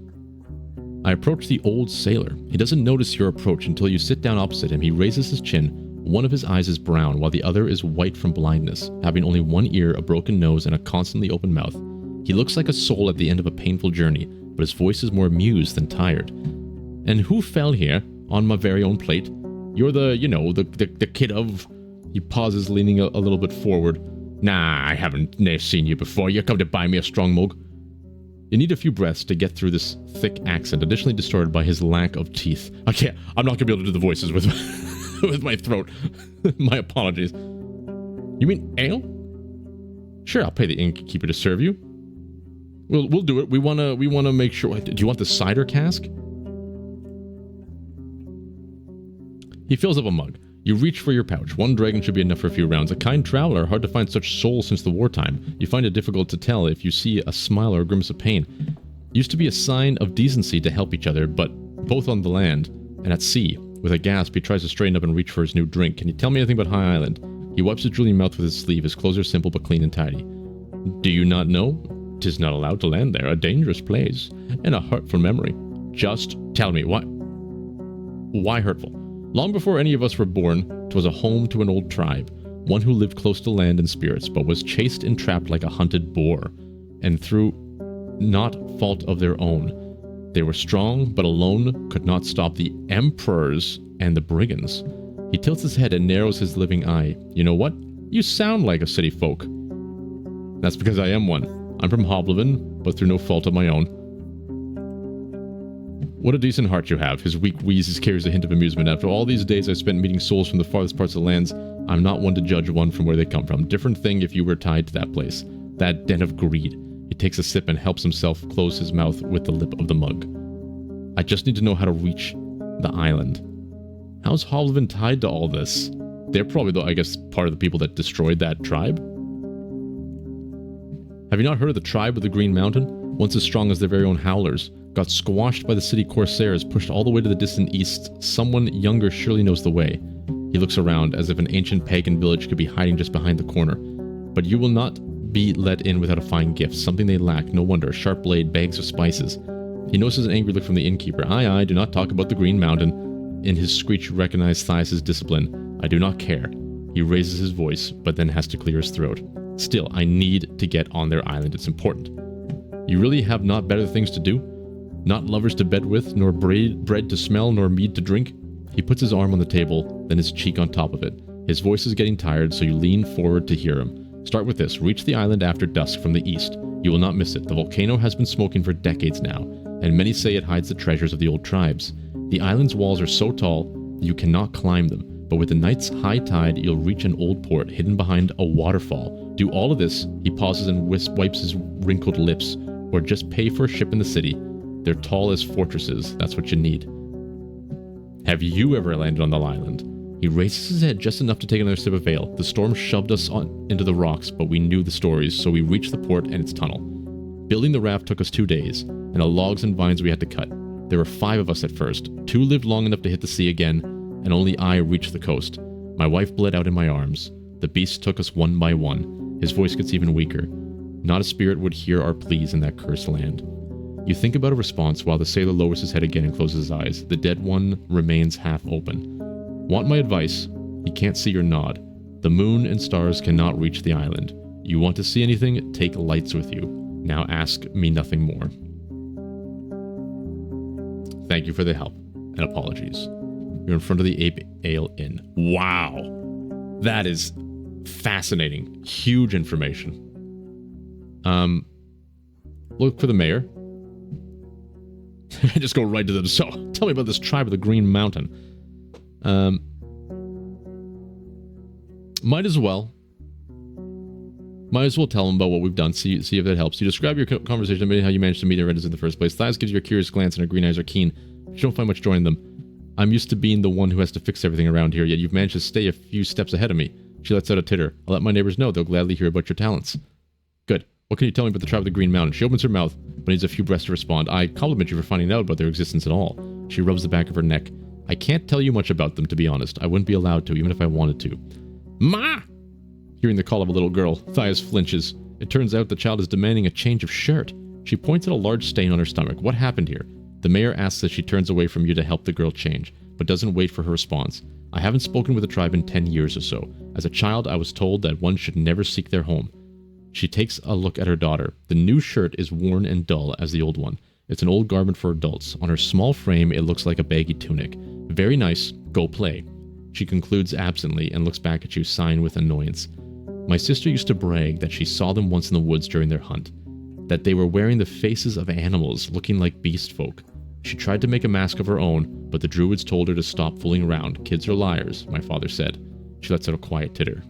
I approach the old sailor. He doesn't notice your approach until you sit down opposite him. He raises his chin. One of his eyes is brown, while the other is white from blindness, having only one ear, a broken nose, and a constantly open mouth. He looks like a soul at the end of a painful journey, but his voice is more amused than tired. And who fell here on my very own plate? You're the, the kid of... He pauses, leaning a little bit forward. Nah, I haven't seen you before. You come to buy me a strong mug. You need a few breaths to get through this thick accent, additionally distorted by his lack of teeth. I'm not going to be able to do the voices with with my throat. My apologies. You mean ale? Sure, I'll pay the innkeeper to serve you. We'll do it. We wanna make sure. Do you want the cider cask? He fills up a mug. You reach for your pouch. One dragon should be enough for a few rounds. A kind traveler, hard to find such souls since the wartime. You find it difficult to tell if you see a smile or a grimace of pain. Used to be a sign of decency to help each other, but both on the land and at sea. With a gasp, he tries to straighten up and reach for his new drink. Can you tell me anything about High Island? He wipes his drooling mouth with his sleeve. His clothes are simple but clean and tidy. Do you not know? 'Tis not allowed to land there. A dangerous place. And a hurtful memory. Just tell me, why? Why hurtful? Long before any of us were born, 'twas a home to an old tribe. One who lived close to land and spirits, but was chased and trapped like a hunted boar. And through not fault of their own, They were strong, but alone could not stop the emperors and the brigands. He tilts his head and narrows his living eye. You know what? You sound like a city folk. That's because I am one. I'm from Hoblivin, but through no fault of my own. What a decent heart you have. His weak wheezes carries a hint of amusement. After all these days I've spent meeting souls from the farthest parts of the lands, I'm not one to judge one from where they come from. Different thing if you were tied to that place. That den of greed. He takes a sip and helps himself close his mouth with the lip of the mug. I just need to know how to reach the island. How's Hoblivin tied to all this? They're probably, I guess, part of the people that destroyed that tribe? Have you not heard of the tribe of the Green Mountain? Once as strong as their very own Howlers. Got squashed by the city corsairs, pushed all the way to the distant east. Someone younger surely knows the way. He looks around as if an ancient pagan village could be hiding just behind the corner. But you will not be let in without a fine gift. Something they lack, no wonder. A sharp blade, bags of spices. He notices an angry look from the innkeeper. Aye, do not talk about the Green Mountain. In his screech, you recognize Thias' discipline. I do not care. He raises his voice, but then has to clear his throat. Still, I need to get on their island. It's important. You really have not better things to do? Not lovers to bed with, nor bread to smell, nor mead to drink? He puts his arm on the table, then his cheek on top of it. His voice is getting tired, so you lean forward to hear him. Start with this. Reach the island after dusk from the east. You will not miss it. The volcano has been smoking for decades now, and many say it hides the treasures of the old tribes. The island's walls are so tall that you cannot climb them, but with the night's high tide, you'll reach an old port hidden behind a waterfall. Do all of this, he pauses and wipes his wrinkled lips, or just pay for a ship in the city. They're tall as fortresses. That's what you need. Have you ever landed on the island? He raises his head just enough to take another sip of ale. The storm shoved us into the rocks, but we knew the stories, so we reached the port and its tunnel. Building the raft took us 2 days, and the logs and vines we had to cut. There were 5 of us at first. 2 lived long enough to hit the sea again, and only I reached the coast. My wife bled out in my arms. The beasts took us one by one. His voice gets even weaker. Not a spirit would hear our pleas in that cursed land. You think about a response while the sailor lowers his head again and closes his eyes. The dead one remains half open. Want my advice? He can't see your nod. The moon and stars cannot reach the island. You want to see anything? Take lights with you. Now ask me nothing more. Thank you for the help, and apologies. You're in front of the Ape Ale Inn. Wow. That is fascinating. Huge information. Look for the mayor. Just go right to them. So, tell me about this tribe of the Green Mountain. Might as well tell them about what we've done, see if that helps. You describe your conversation about how you managed to meet Arendis in the first place. Thias gives you a curious glance and her green eyes are keen. You don't find much joy in them. I'm used to being the one who has to fix everything around here, yet you've managed to stay a few steps ahead of me. She lets out a titter. I'll let my neighbors know. They'll gladly hear about your talents. Good. What can you tell me about the tribe of the Green Mountain? She opens her mouth, but needs a few breaths to respond. I compliment you for finding out about their existence at all. She rubs the back of her neck. I can't tell you much about them, to be honest. I wouldn't be allowed to, even if I wanted to. Ma! Hearing the call of a little girl, Thias flinches. It turns out the child is demanding a change of shirt. She points at a large stain on her stomach. What happened here? The mayor asks as she turns away from you to help the girl change, but doesn't wait for her response. I haven't spoken with the tribe in 10 years or so. As a child, I was told that one should never seek their home. She takes a look at her daughter. The new shirt is worn and dull as the old one. It's an old garment for adults. On her small frame, it looks like a baggy tunic. Very nice. Go play. She concludes absently and looks back at you, sighing with annoyance. My sister used to brag that she saw them once in the woods during their hunt. That they were wearing the faces of animals, looking like beast folk. She tried to make a mask of her own, but the druids told her to stop fooling around. Kids are liars, my father said. She lets out a quiet titter.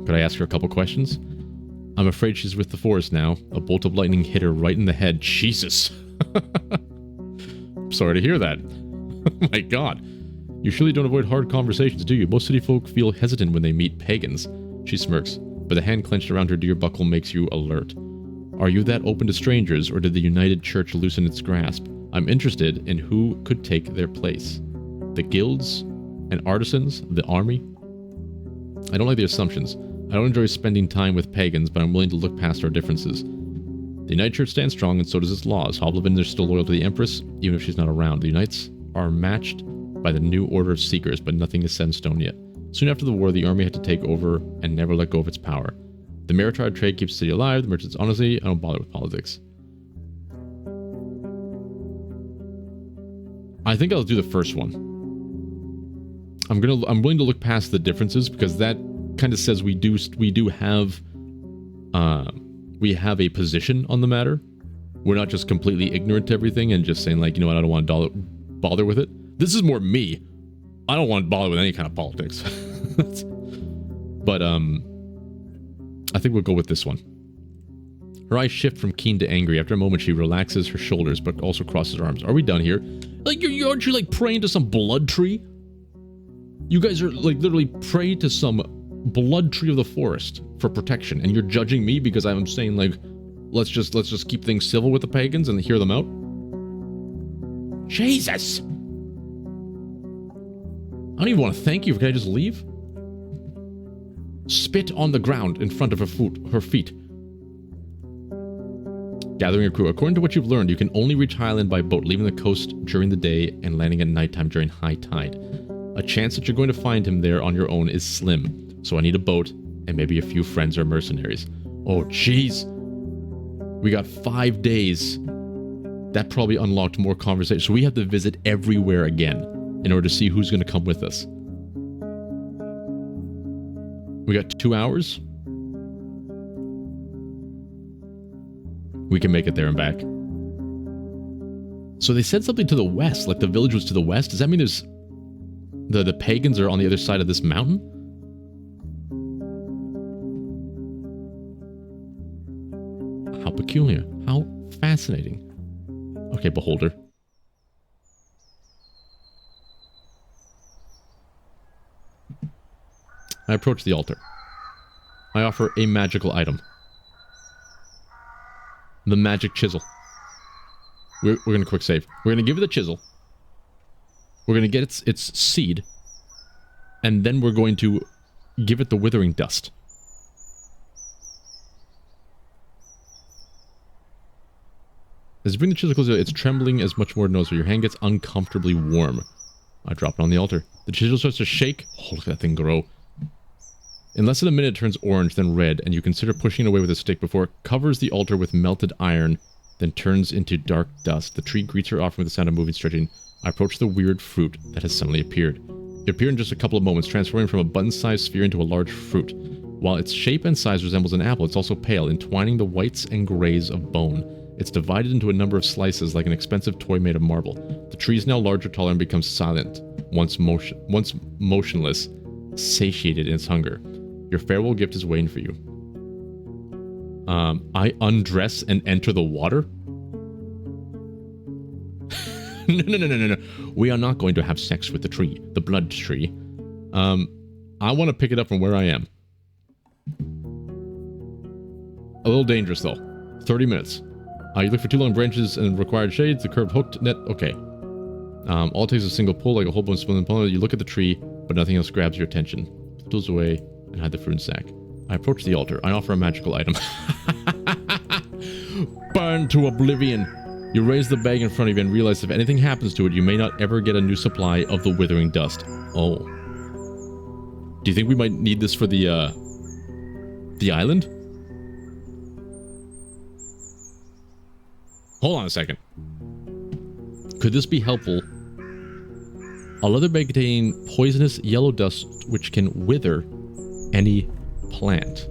Could I ask her a couple questions? I'm afraid she's with the forest now. A bolt of lightning hit her right in the head. Jesus. Sorry to hear that. My God. You surely don't avoid hard conversations, do you? Most city folk feel hesitant when they meet pagans. She smirks, but the hand clenched around her deer buckle makes you alert. Are you that open to strangers, or did the United Church loosen its grasp? I'm interested in who could take their place. The guilds and artisans, the army? I don't like the assumptions. I don't enjoy spending time with pagans, but I'm willing to look past our differences. The United Church stands strong, and so does its laws. Hoblivin is still loyal to the Empress, even if she's not around. The Unites are matched by the new order of seekers, but nothing is set in stone yet. Soon after the war, the army had to take over and never let go of its power. The maritime trade keeps the city alive, the merchants honestly, I don't bother with politics. I think I'll do the first one. I'm willing to look past the differences because that kind of says we have a position on the matter. We're not just completely ignorant to everything and just saying like, you know what, I don't want to bother with it. This is more me. I don't want to bother with any kind of politics. But I think we'll go with this one. Her eyes shift from keen to angry. After a moment, she relaxes her shoulders, but also crosses her arms. Are we done here? Like, aren't you, like, praying to some blood tree? You guys are, like, literally praying to some blood tree of the forest for protection, and you're judging me because I'm saying, like, let's just keep things civil with the pagans and hear them out? Jesus! I don't even want to thank you. Can I just leave? Spit on the ground in front of her feet. Gathering your crew. According to what you've learned, you can only reach Highland by boat, leaving the coast during the day and landing at nighttime during high tide. A chance that you're going to find him there on your own is slim, so I need a boat and maybe a few friends or mercenaries. Oh, jeez. We got 5 days. That probably unlocked more conversation. So we have to visit everywhere again in order to see who's going to come with us. We got 2 hours. We can make it there and back. So they said something to the west, like the village was to the west. Does that mean there's... The pagans are on the other side of this mountain? How peculiar. How fascinating. Okay, beholder. I approach the altar. I offer a magical item. The magic chisel. We're going to quick save. We're going to give it the chisel. We're going to get its seed. And then we're going to give it the withering dust. As you bring the chisel closer, it's trembling as much more noticeable. Your hand gets uncomfortably warm. I drop it on the altar. The chisel starts to shake. Oh, look at that thing grow. In less than a minute, it turns orange, then red, and you consider pushing it away with a stick before it covers the altar with melted iron, then turns into dark dust. The tree greets her offering with the sound of moving, stretching. I approach the weird fruit that has suddenly appeared. It appeared in just a couple of moments, transforming from a button-sized sphere into a large fruit. While its shape and size resembles an apple, it's also pale, entwining the whites and grays of bone. It's divided into a number of slices like an expensive toy made of marble. The tree is now larger, taller, and becomes silent, once motionless, satiated in its hunger. Your farewell gift is waiting for you. I undress and enter the water? No. We are not going to have sex with the tree. The blood tree. I want to pick it up from where I am. A little dangerous, though. 30 minutes. You look for 2 long branches and required shades. The curved hooked net. Okay. All it takes is a single pull, like a whole bunch of splinter pull. You look at the tree, but nothing else grabs your attention. Put the tools away and hide the fruit sack. I approach the altar. I offer a magical item. Burn to oblivion. You raise the bag in front of you and realize if anything happens to it, you may not ever get a new supply of the withering dust. Oh. Do you think we might need this for the island? Hold on a second. Could this be helpful? A leather bag containing poisonous yellow dust which can wither any plant.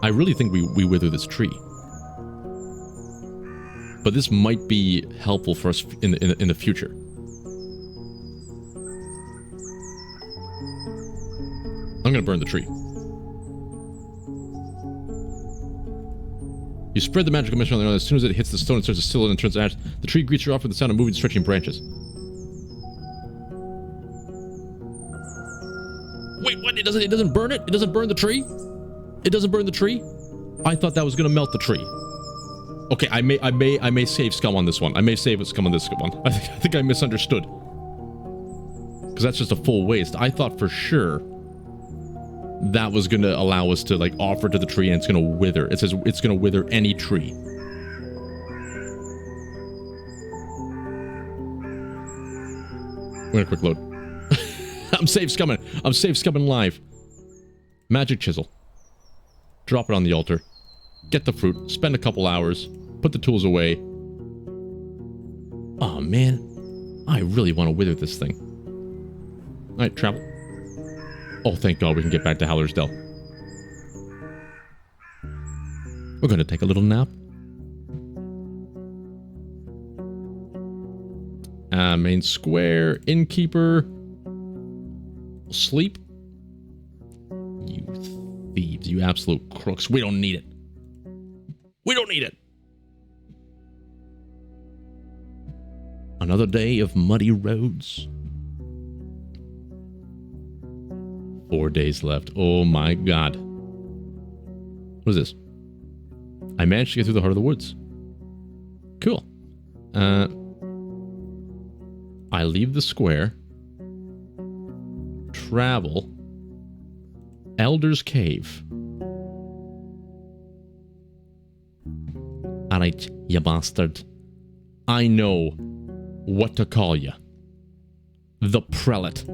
I really think we wither this tree. But this might be helpful for us in the future. I'm gonna burn the tree. You spread the magical mist around the island. As soon as it hits the stone, it starts to sizzle and turns to ash. The tree greets you off with the sound of moving, stretching branches. Wait, what? It doesn't burn it? It doesn't burn the tree? It doesn't burn the tree? I thought that was gonna melt the tree. Okay, I may save scum on this one. I may save scum on this one. I think I misunderstood. Because that's just a full waste. I thought for sure that was gonna allow us to like offer to the tree and it's gonna wither. It says it's gonna wither any tree. We're gonna quick load. I'm save scumming. I'm save scumming live. Magic chisel. Drop it on the altar. get the fruit, spend a couple hours, put the tools away. Oh man, I really want to wither this thing. Alright, travel. Oh, thank God we can get back to Howler's Dell. We're going to take a little nap. Main square, innkeeper. Sleep. You thieves, you absolute crooks. We don't need it. We don't need it. Another day of muddy roads. 4 days left. Oh my God. What is this? I managed to get through the heart of the woods. Cool. I leave the square. Travel. Elder's Cave. Alright, you bastard. I know what to call you. The Prelate.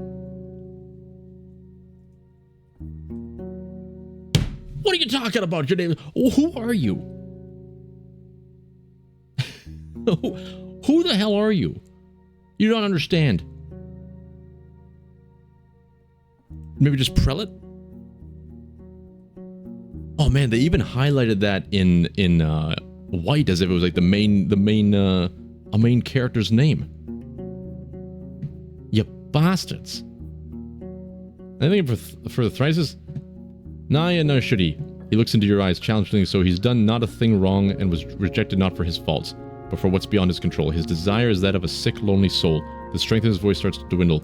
What are you talking about, your name? Oh, who are you? Who the hell are you? You don't understand. Maybe just Prelate? Oh man, they even highlighted that in white as if it was like a main character's name. You bastards. I think for the Thrices, Naya no Shuri. He looks into your eyes challengingly, so he's done not a thing wrong and was rejected not for his faults, but for what's beyond his control. His desire is that of a sick, lonely soul. The strength in his voice starts to dwindle,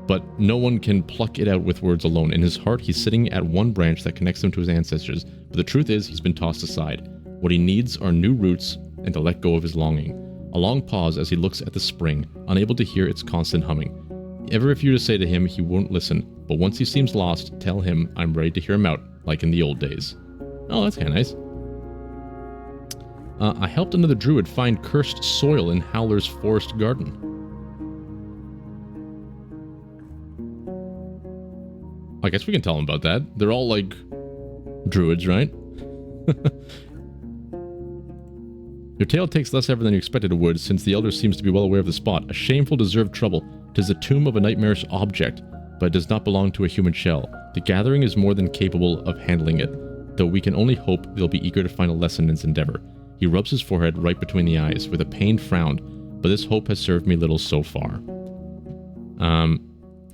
but no one can pluck it out with words alone. In his heart, he's sitting at one branch that connects him to his ancestors, but the truth is, he's been tossed aside. What he needs are new roots and to let go of his longing. A long pause as he looks at the spring, unable to hear its constant humming. Ever if you were to say to him, he won't listen, but once he seems lost, tell him I'm ready to hear him out, like in the old days. Oh, that's kind of nice. I helped another druid find cursed soil in Howler's forest garden. I guess we can tell him about that. They're all, like, druids, right? Your tale takes less effort than you expected it would, since the elder seems to be well aware of the spot. A shameful, deserved trouble. 'Tis the tomb of a nightmarish object, but it does not belong to a human shell. The gathering is more than capable of handling it, though we can only hope they'll be eager to find a lesson in its endeavor. He rubs his forehead right between the eyes, with a pained frown, but this hope has served me little so far.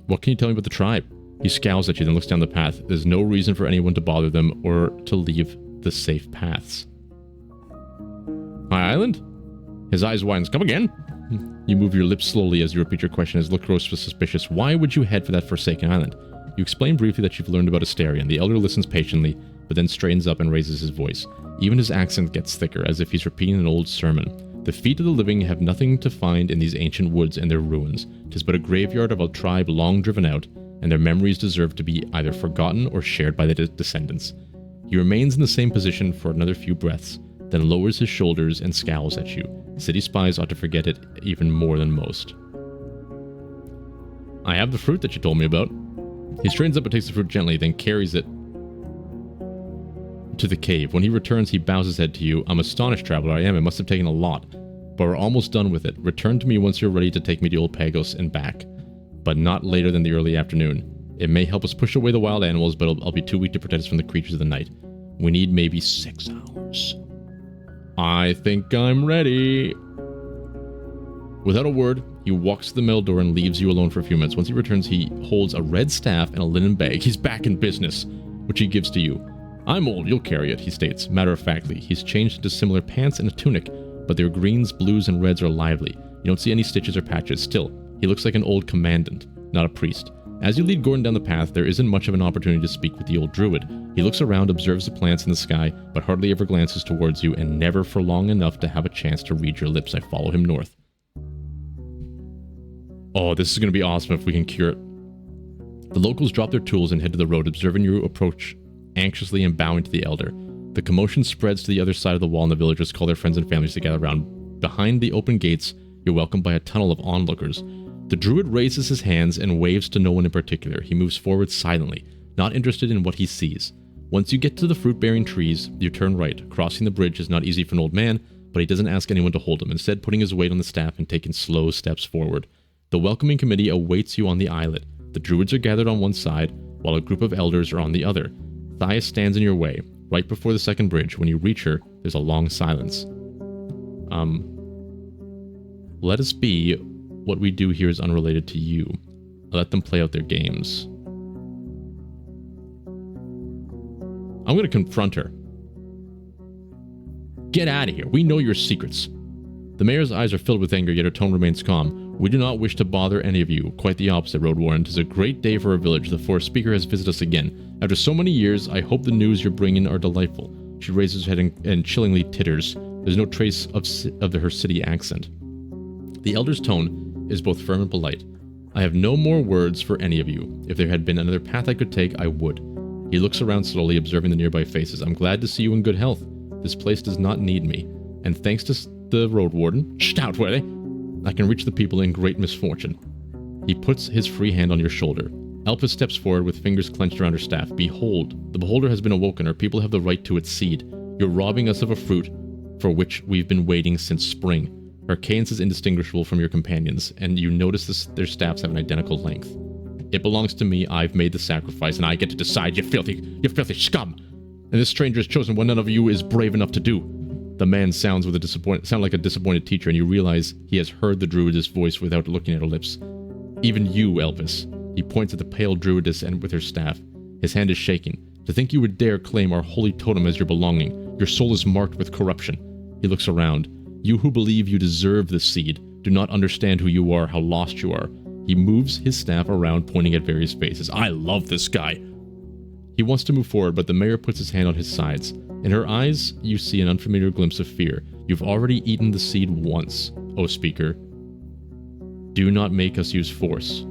What can you tell me about the tribe? He scowls at you, then looks down the path. There's no reason for anyone to bother them, or to leave the safe paths. My island? His eyes widens. Come again? You move your lips slowly as you repeat your question. His look grows suspicious. Why would you head for that forsaken island? You explain briefly that you've learned about Asterion. The elder listens patiently, but then straightens up and raises his voice. Even his accent gets thicker, as if he's repeating an old sermon. The feet of the living have nothing to find in these ancient woods and their ruins. 'Tis but a graveyard of a tribe long driven out, and their memories deserve to be either forgotten or shared by their descendants. He remains in the same position for another few breaths, then lowers his shoulders and scowls at you. City spies ought to forget it even more than most. I have the fruit that you told me about. He straightens up and takes the fruit gently, then carries it to the cave. When he returns, he bows his head to you. I'm astonished, traveler. I am. It must have taken a lot, but we're almost done with it. Return to me once you're ready to take me to Old Pagos and back, but not later than the early afternoon. It may help us push away the wild animals, but I'll be too weak to protect us from the creatures of the night. We need maybe 6 hours. I think I'm ready. Without a word, he walks to the mill door and leaves you alone for a few minutes. Once he returns, he holds a red staff and a linen bag. He's back in business, which he gives to you. I'm old, you'll carry it, he states, matter-of-factly. He's changed into similar pants and a tunic, but their greens, blues, and reds are lively. You don't see any stitches or patches. Still, he looks like an old commandant, not a priest. As you lead Gordon down the path, there isn't much of an opportunity to speak with the old druid. He looks around, observes the plants in the sky, but hardly ever glances towards you, and never for long enough to have a chance to read your lips. I follow him north. Oh, this is going to be awesome if we can cure it. The locals drop their tools and head to the road, observing you approach anxiously and bowing to the elder. The commotion spreads to the other side of the wall, and the villagers call their friends and families to gather around. Behind the open gates, you're welcomed by a tunnel of onlookers. The druid raises his hands and waves to no one in particular. He moves forward silently, not interested in what he sees. Once you get to the fruit-bearing trees, you turn right. Crossing the bridge is not easy for an old man, but he doesn't ask anyone to hold him, instead putting his weight on the staff and taking slow steps forward. The welcoming committee awaits you on the islet. The druids are gathered on one side, while a group of elders are on the other. Thias stands in your way, right before the second bridge. When you reach her, there's a long silence. Let us be. What we do here is unrelated to you. Let them play out their games. I'm going to confront her. Get out of here. We know your secrets. The mayor's eyes are filled with anger, yet her tone remains calm. We do not wish to bother any of you. Quite the opposite, Roadwarden. It is a great day for our village. The forest speaker has visited us again. After so many years, I hope the news you're bringing are delightful. She raises her head and chillingly titters. There's no trace of her city accent. The elder's tone is both firm and polite. I have no more words for any of you. If there had been another path I could take, I would. He looks around slowly, observing the nearby faces. I'm glad to see you in good health. This place does not need me. And thanks to the Roadwarden, Stoutworthy, I can reach the people in great misfortune. He puts his free hand on your shoulder. Elpis steps forward with fingers clenched around her staff. Behold, the beholder has been awoken. Our people have the right to its seed. You're robbing us of a fruit for which we've been waiting since spring. Her cadence is indistinguishable from your companions, and you notice their staffs have an identical length. It belongs to me. I've made the sacrifice, and I get to decide, you filthy scum! And this stranger has chosen what none of you is brave enough to do. The man sound like a disappointed teacher, and you realize he has heard the druidess voice without looking at her lips. Even you, Elvis. He points at the pale druidess and with her staff. His hand is shaking. To think you would dare claim our holy totem as your belonging. Your soul is marked with corruption. He looks around. You who believe you deserve this seed do not understand who you are, how lost you are. He moves his staff around, pointing at various faces. I love this guy. He wants to move forward, but the mayor puts his hand on his sides. In her eyes, you see an unfamiliar glimpse of fear. You've already eaten the seed once, O speaker. Do not make us use force.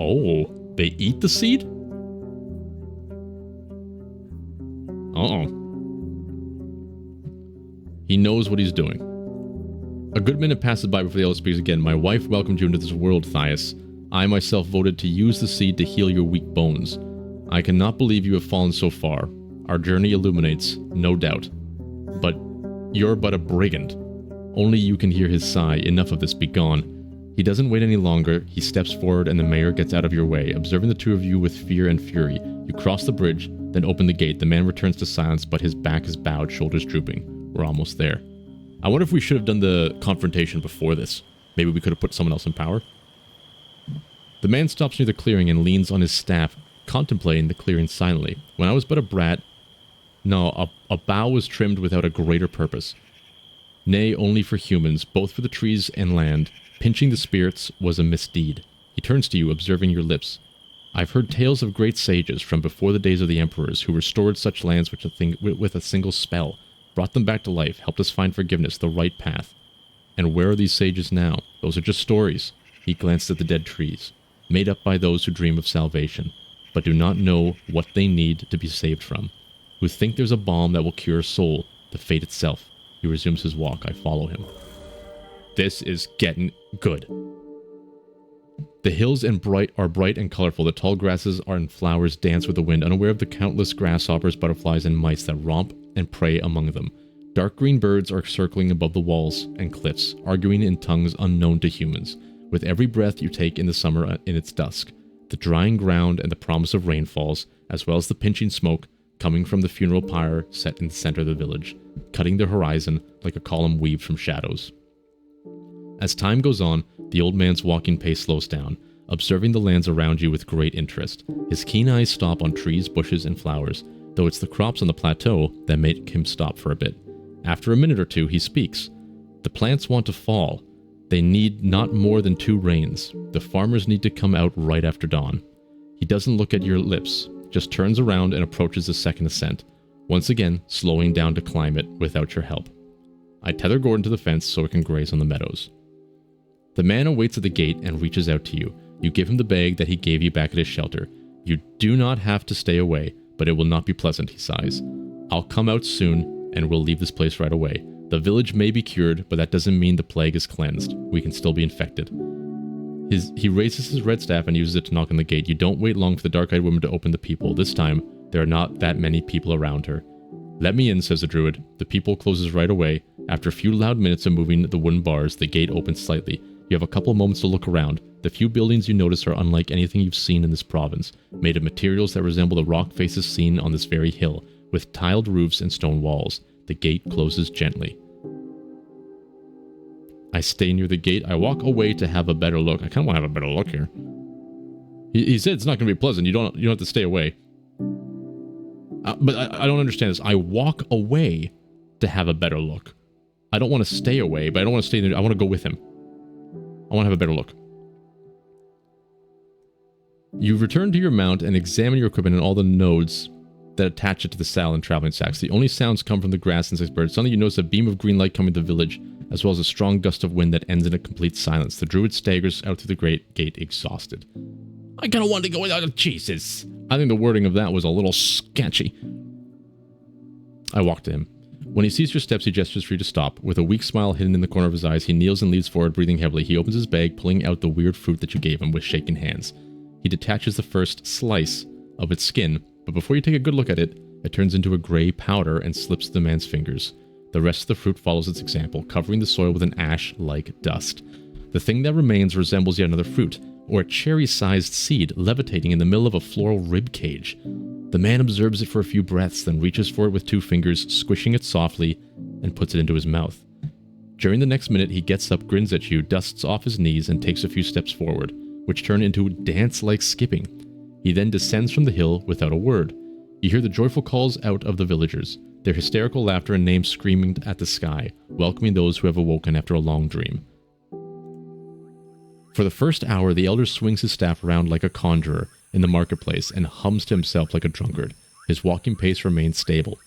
Oh, they eat the seed? Uh-oh. He knows what he's doing. A good minute passes by before the elder speaks again. My wife welcomed you into this world, Thias. I myself voted to use the seed to heal your weak bones. I cannot believe you have fallen so far. Our journey illuminates, no doubt. But you're but a brigand. Only you can hear his sigh. Enough of this, be gone. He doesn't wait any longer. He steps forward and the mayor gets out of your way, observing the two of you with fear and fury. You cross the bridge, then open the gate. The man returns to silence, but his back is bowed, shoulders drooping. We're almost there. I wonder if we should have done the confrontation before this. Maybe we could have put someone else in power. The man stops near the clearing and leans on his staff, contemplating the clearing silently. When I was but a brat, a bough was trimmed without a greater purpose. Nay, only for humans, both for the trees and land. Pinching the spirits was a misdeed. He turns to you, observing your lips. I've heard tales of great sages from before the days of the emperors who restored such lands with a single spell, brought them back to life, helped us find forgiveness, the right path. And where are these sages now? Those are just stories. He glanced at the dead trees, made up by those who dream of salvation, but do not know what they need to be saved from, who think there's a balm that will cure a soul, the fate itself. He resumes his walk. I follow him. This is getting good. The hills are bright and colorful. The tall grasses and flowers dance with the wind, unaware of the countless grasshoppers, butterflies, and mice that romp and prey among them. Dark green birds are circling above the walls and cliffs, arguing in tongues unknown to humans. With every breath you take in the summer in its dusk, the drying ground and the promise of rainfalls, as well as the pinching smoke coming from the funeral pyre set in the center of the village, cutting the horizon like a column weaved from shadows. As time goes on, the old man's walking pace slows down, observing the lands around you with great interest. His keen eyes stop on trees, bushes, and flowers, though it's the crops on the plateau that make him stop for a bit. After a minute or two, he speaks. The plants want to fall. They need not more than 2 rains. The farmers need to come out right after dawn. He doesn't look at your lips, just turns around and approaches the second ascent, once again slowing down to climb it without your help. I tether Gordon to the fence so it can graze on the meadows. The man awaits at the gate and reaches out to you. You give him the bag that he gave you back at his shelter. You do not have to stay away, but it will not be pleasant, he sighs. I'll come out soon, and we'll leave this place right away. The village may be cured, but that doesn't mean the plague is cleansed. We can still be infected. He raises his red staff and uses it to knock on the gate. You don't wait long for the dark-eyed woman to open the peephole. This time, there are not that many people around her. Let me in, says the druid. The peephole closes right away. After a few loud minutes of moving the wooden bars, the gate opens slightly. You have a couple of moments to look around. The few buildings you notice are unlike anything you've seen in this province, made of materials that resemble the rock faces seen on this very hill, with tiled roofs and stone walls. The gate closes gently. I stay near the gate. I walk away to have a better look. I kind of want to have a better look here. He said it's not going to be pleasant. You don't have to stay away. But I don't understand this. I walk away to have a better look. I don't want to stay away, but I don't want to stay there. I want to go with him. I want to have a better look. You return to your mount and examine your equipment and all the nodes that attach it to the saddle and traveling sacks. The only sounds come from the grass and six birds. Suddenly you notice a beam of green light coming to the village, as well as a strong gust of wind that ends in a complete silence. The druid staggers out through the great gate, exhausted. I kind of wanted to go without Jesus. I think the wording of that was a little sketchy. I walk to him. When he sees your steps, he gestures for you to stop. With a weak smile hidden in the corner of his eyes, he kneels and leans forward, breathing heavily. He opens his bag, pulling out the weird fruit that you gave him with shaking hands. He detaches the first slice of its skin, but before you take a good look at it, it turns into a gray powder and slips to the man's fingers. The rest of the fruit follows its example, covering the soil with an ash-like dust. The thing that remains resembles yet another fruit, or a cherry-sized seed levitating in the middle of a floral rib cage. The man observes it for a few breaths, then reaches for it with 2 fingers, squishing it softly, and puts it into his mouth. During the next minute, he gets up, grins at you, dusts off his knees, and takes a few steps forward, which turn into dance-like skipping. He then descends from the hill without a word. You hear the joyful calls out of the villagers, their hysterical laughter and names screaming at the sky, welcoming those who have awoken after a long dream. For the first hour, the elder swings his staff around like a conjurer in the marketplace and hums to himself like a drunkard. His walking pace remains stable.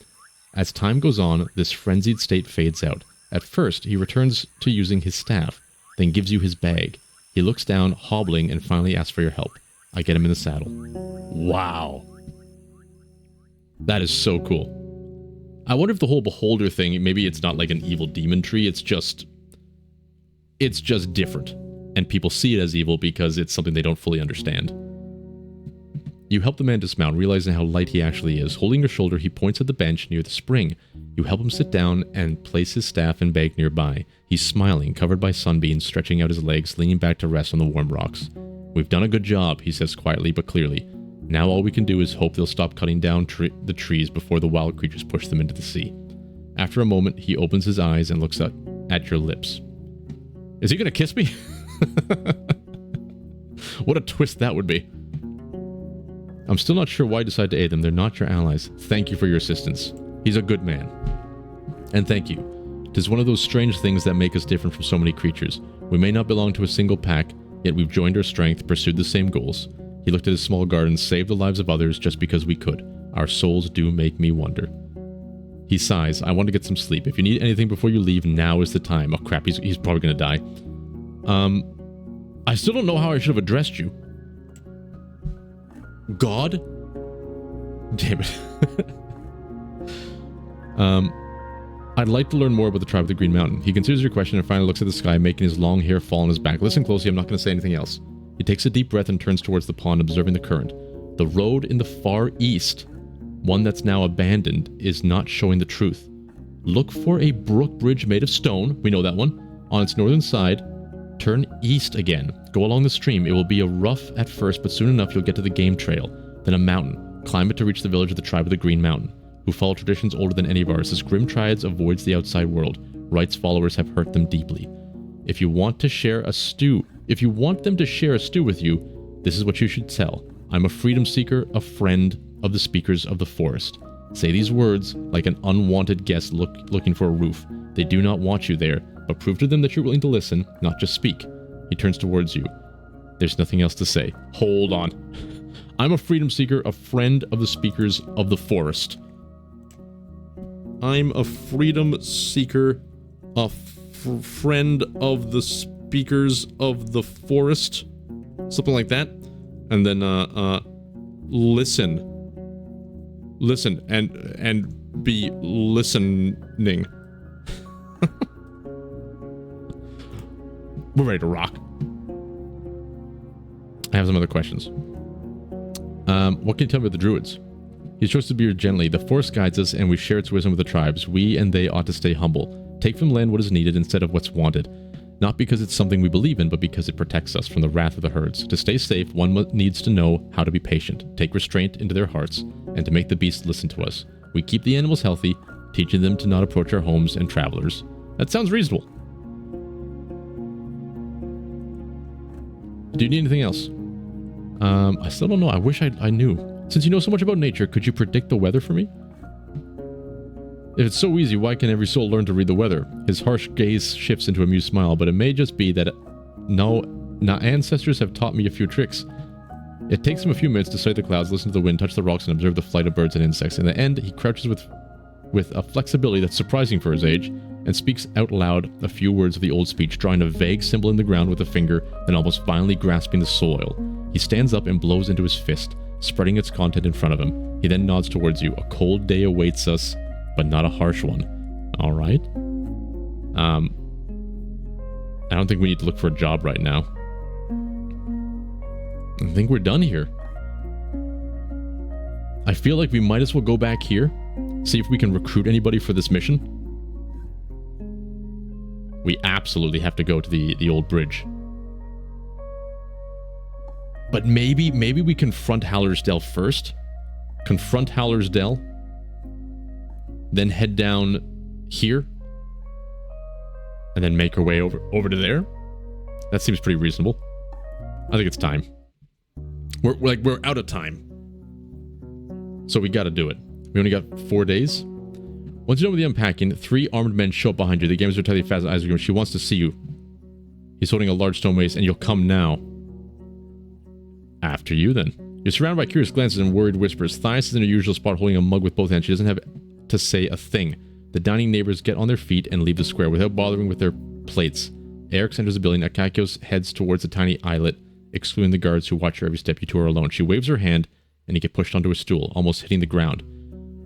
As time goes on, this frenzied state fades out. At first, he returns to using his staff, then gives you his bag. He looks down, hobbling, and finally asks for your help. I get him in the saddle. Wow. That is so cool. I wonder if the whole beholder thing, maybe it's not like an evil demon tree, it's just different. And people see it as evil because it's something they don't fully understand. You help the man dismount, realizing how light he actually is. Holding your shoulder, he points at the bench near the spring. You help him sit down and place his staff and bag nearby. He's smiling, covered by sunbeams, stretching out his legs, leaning back to rest on the warm rocks. We've done a good job, he says quietly but clearly. Now all we can do is hope they'll stop cutting down the trees before the wild creatures push them into the sea. After a moment, he opens his eyes and looks at your lips. Is he going to kiss me? What a twist that would be. I'm still not sure why I decided to aid them. They're not your allies. Thank you for your assistance. He's a good man. And thank you. 'Tis one of those strange things that make us different from so many creatures. We may not belong to a single pack, yet we've joined our strength, pursued the same goals. He looked at his small garden, saved the lives of others just because we could. Our souls do make me wonder. He sighs. I want to get some sleep. If you need anything before you leave, now is the time. Oh crap, he's probably going to die. I still don't know how I should have addressed you. God? Damn it. I'd like to learn more about the tribe of the Green Mountain. He considers your question and finally looks at the sky, making his long hair fall on his back. Listen closely, I'm not going to say anything else. He takes a deep breath and turns towards the pond, observing the current. The road in the far east, one that's now abandoned, is not showing the truth. Look for a brook bridge made of stone, we know that one, on its northern side. Turn east again. Go along the stream. It will be a rough at first, but soon enough you'll get to the game trail. Then a mountain. Climb it to reach the village of the tribe of the Green Mountain, who follow traditions older than any of ours. This grim triad avoids the outside world. Right's followers have hurt them deeply. If you want them to share a stew with you, this is what you should tell. I'm a freedom seeker, a friend of the speakers of the forest. Say these words like an unwanted guest looking for a roof. They do not want you there, but prove to them that you're willing to listen, not just speak. He turns towards you. There's nothing else to say. Hold on. I'm a freedom seeker, a friend of the speakers of the forest. I'm a freedom seeker, a friend of the speakers of the forest. Something like that. And then, listen. Listen and be listening. We're ready to rock. I have some other questions. What can you tell me about the druids? He strokes the beard gently. The force guides us, and we share its wisdom with the tribes. We and they ought to stay humble. Take from land what is needed instead of what's wanted. Not because it's something we believe in, but because it protects us from the wrath of the herds. To stay safe, one needs to know how to be patient, take restraint into their hearts, and to make the beasts listen to us. We keep the animals healthy, teaching them to not approach our homes and travelers. That sounds reasonable. Do you need anything else? I still don't know. I wish I knew. Since you know so much about nature, could you predict the weather for me? If it's so easy, why can't every soul learn to read the weather? His harsh gaze shifts into a amused smile, but it may just be that now ancestors have taught me a few tricks. It takes him a few minutes to study the clouds, listen to the wind, touch the rocks, and observe the flight of birds and insects. In the end, he crouches with a flexibility that's surprising for his age, and speaks out loud a few words of the old speech, drawing a vague symbol in the ground with a finger, then almost violently grasping the soil. He stands up and blows into his fist, spreading its content in front of him. He then nods towards you. A cold day awaits us, but not a harsh one. All right. I don't think we need to look for a job right now. I think we're done here. I feel like we might as well go back here, see if we can recruit anybody for this mission. We absolutely have to go to the old bridge. But maybe we confront Howler's Dell first. Confront Howler's Dell. Then head down here. And then make our way over to there. That seems pretty reasonable. I think it's time. We're out of time. So we gotta do it. We only got 4 days. Once you're done with the unpacking, 3 armed men show up behind you. The gamers are tightly fast eyes. She wants to see you. He's holding a large stone mace, and you'll come now. After you, then. You're surrounded by curious glances and worried whispers. Thias is in her usual spot holding a mug with both hands. She doesn't have to say a thing. The dining neighbors get on their feet and leave the square without bothering with their plates. Eric's enters the building. Akakios heads towards the tiny islet, excluding the guards who watch her every step. You two are alone. She waves her hand, and you get pushed onto a stool, almost hitting the ground.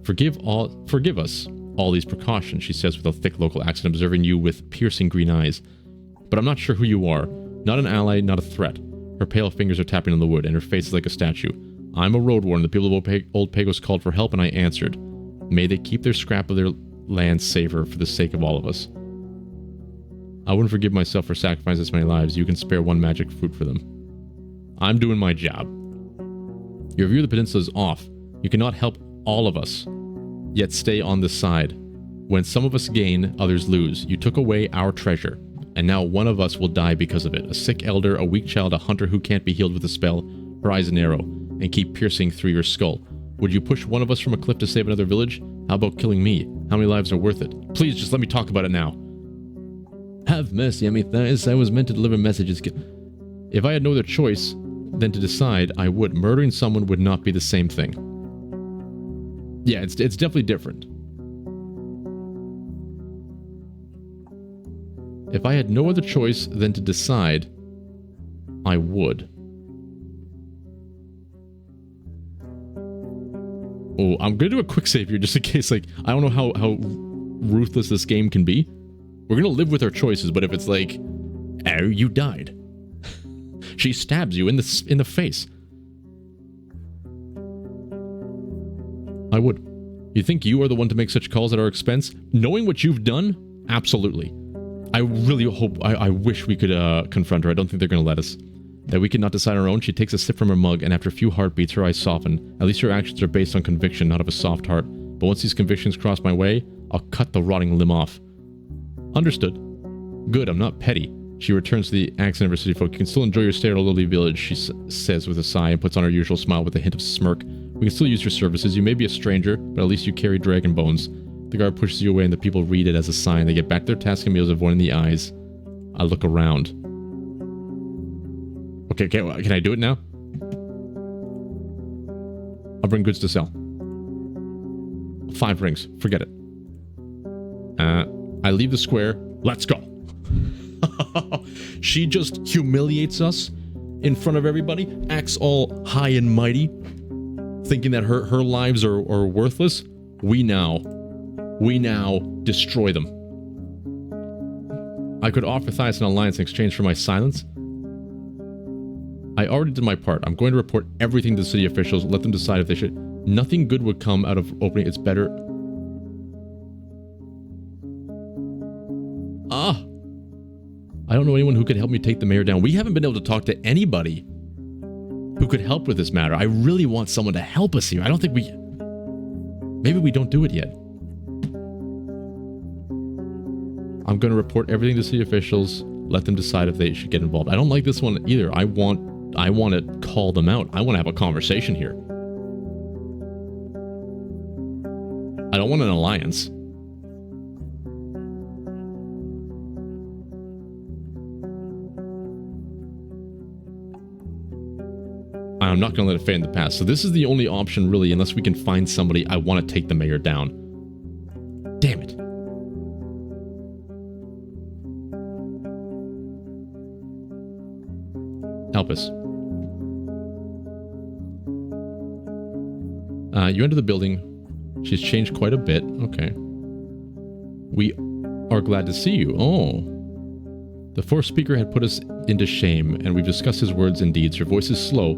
Forgive us all these precautions, she says with a thick local accent, observing you with piercing green eyes. But I'm not sure who you are. Not an ally, not a threat. Her pale fingers are tapping on the wood, and her face is like a statue. I'm a Roadwarden. The people of Old Pagos called for help, and I answered. May they keep their scrap of their land safer for the sake of all of us. I wouldn't forgive myself for sacrificing this many lives. You can spare one magic fruit for them. I'm doing my job. Your view of the peninsula is off. You cannot help all of us, yet stay on the side. When some of us gain, others lose. You took away our treasure, and now one of us will die because of it. A sick elder, a weak child, a hunter who can't be healed with a spell, her eyes an arrow, and keep piercing through your skull. Would you push one of us from a cliff to save another village? How about killing me? How many lives are worth it? Please, just let me talk about it now. Have mercy on me, Thias. I was meant to deliver messages. If I had no other choice than to decide, I would. Murdering someone would not be the same thing. Yeah, it's definitely different. If I had no other choice than to decide, I would. Oh, I'm gonna do a quick save here just in case, like, I don't know how ruthless this game can be. We're gonna live with our choices, but if it's like, oh, you died. She stabs you in the face. I would. You think you are the one to make such calls at our expense? Knowing what you've done? Absolutely. I really hope, I wish we could confront her. I don't think they're going to let us. That we could not decide our own. She takes a sip from her mug, and after a few heartbeats, her eyes soften. At least her actions are based on conviction, not of a soft heart. But once these convictions cross my way, I'll cut the rotting limb off. Understood. Good, I'm not petty. She returns to the accent of her city folk. You can still enjoy your stay at a lowly village, she says with a sigh, and puts on her usual smile with a hint of smirk. We can still use your services. You may be a stranger, but at least you carry dragon bones. The guard pushes you away, and the people read it as a sign. They get back to their task and meals, avoiding the eyes. I look around. Okay, can I do it now? I'll bring goods to sell. 5 rings. Forget it. I leave the square. Let's go. She just humiliates us in front of everybody, acts all high and mighty, thinking that her lives are worthless. We now destroy them. I could offer Thias an alliance in exchange for my silence. I already did my part. I'm going to report everything to the city officials. Let them decide if they should. Nothing good would come out of opening. It's better. I don't know anyone who could help me take the mayor down. We haven't been able to talk to anybody who could help with this matter. I really want someone to help us here. I don't think we... Maybe we don't do it yet. I'm going to report everything to city officials. Let them decide if they should get involved. I don't like this one either. I want to call them out. I want to have a conversation here. I don't want an alliance. I'm not going to let it fade in the past. So this is the only option, really, unless we can find somebody. I want to take the mayor down. Damn it. Help us. You enter the building. She's changed quite a bit. Okay. We are glad to see you. Oh. The fourth speaker had put us into shame, and we've discussed his words and deeds. Her voice is slow,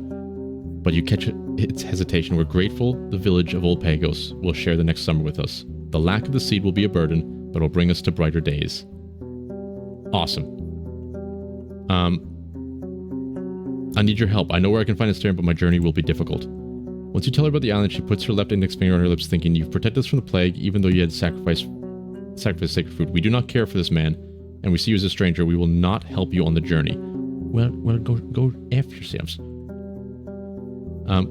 but you catch its hesitation. We're grateful the village of Old Pagos will share the next summer with us. The lack of the seed will be a burden, but will bring us to brighter days. Awesome. I need your help. I know where I can find Asterion, but my journey will be difficult. Once you tell her about the island, she puts her left index finger on her lips, thinking, you've protected us from the plague, even though you had sacrificed sacred food. We do not care for this man, and we see you as a stranger. We will not help you on the journey. Well, go F yourselves.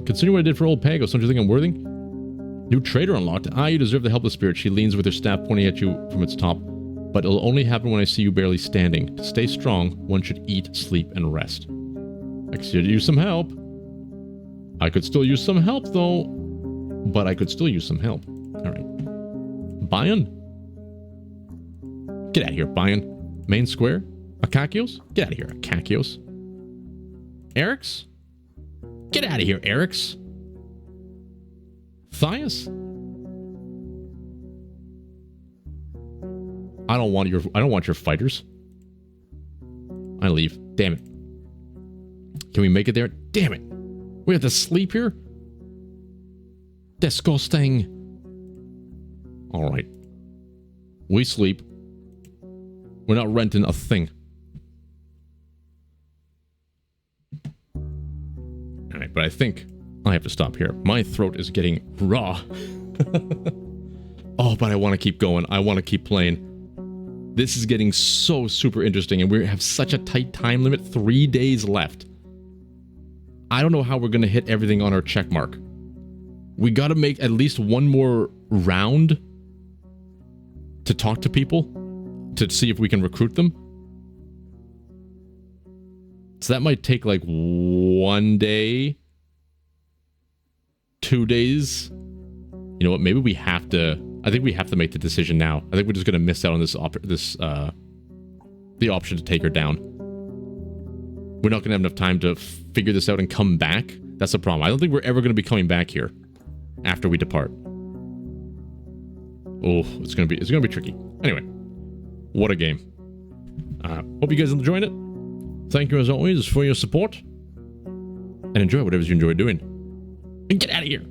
Considering what I did for Old Pagos, don't you think I'm worthy? New trader unlocked. You deserve the helpless spirit. She leans with her staff pointing at you from its top. But it'll only happen when I see you barely standing. To stay strong, one should eat, sleep, and rest. I could still use some help. I could still use some help, though. But I could still use some help. Alright. Bayan? Get out of here, Bayan. Main square? Akakios? Get out of here, Akakios. Eric's? Get out of here, Eric's. Thias? I don't want your fighters. I leave. Damn it. Can we make it there? Damn it. We have to sleep here? Disgusting. Alright. We sleep. We're not renting a thing. Alright, but I think I have to stop here. My throat is getting raw. Oh, but I want to keep going. I want to keep playing. This is getting so super interesting, and we have such a tight time limit. 3 days left. I don't know how we're going to hit everything on our check mark. We got to make at least one more round to talk to people, to see if we can recruit them. So that might take like 1 day, 2 days. You know what? Maybe we have to. I think we have to make the decision now. I think we're just going to miss out on the option to take her down. We're not going to have enough time to figure this out and come back. That's the problem. I don't think we're ever going to be coming back here after we depart. Oh, it's going to be tricky. Anyway, what a game. Hope you guys enjoyed it. Thank you as always for your support. And enjoy whatever you enjoy doing. And get out of here.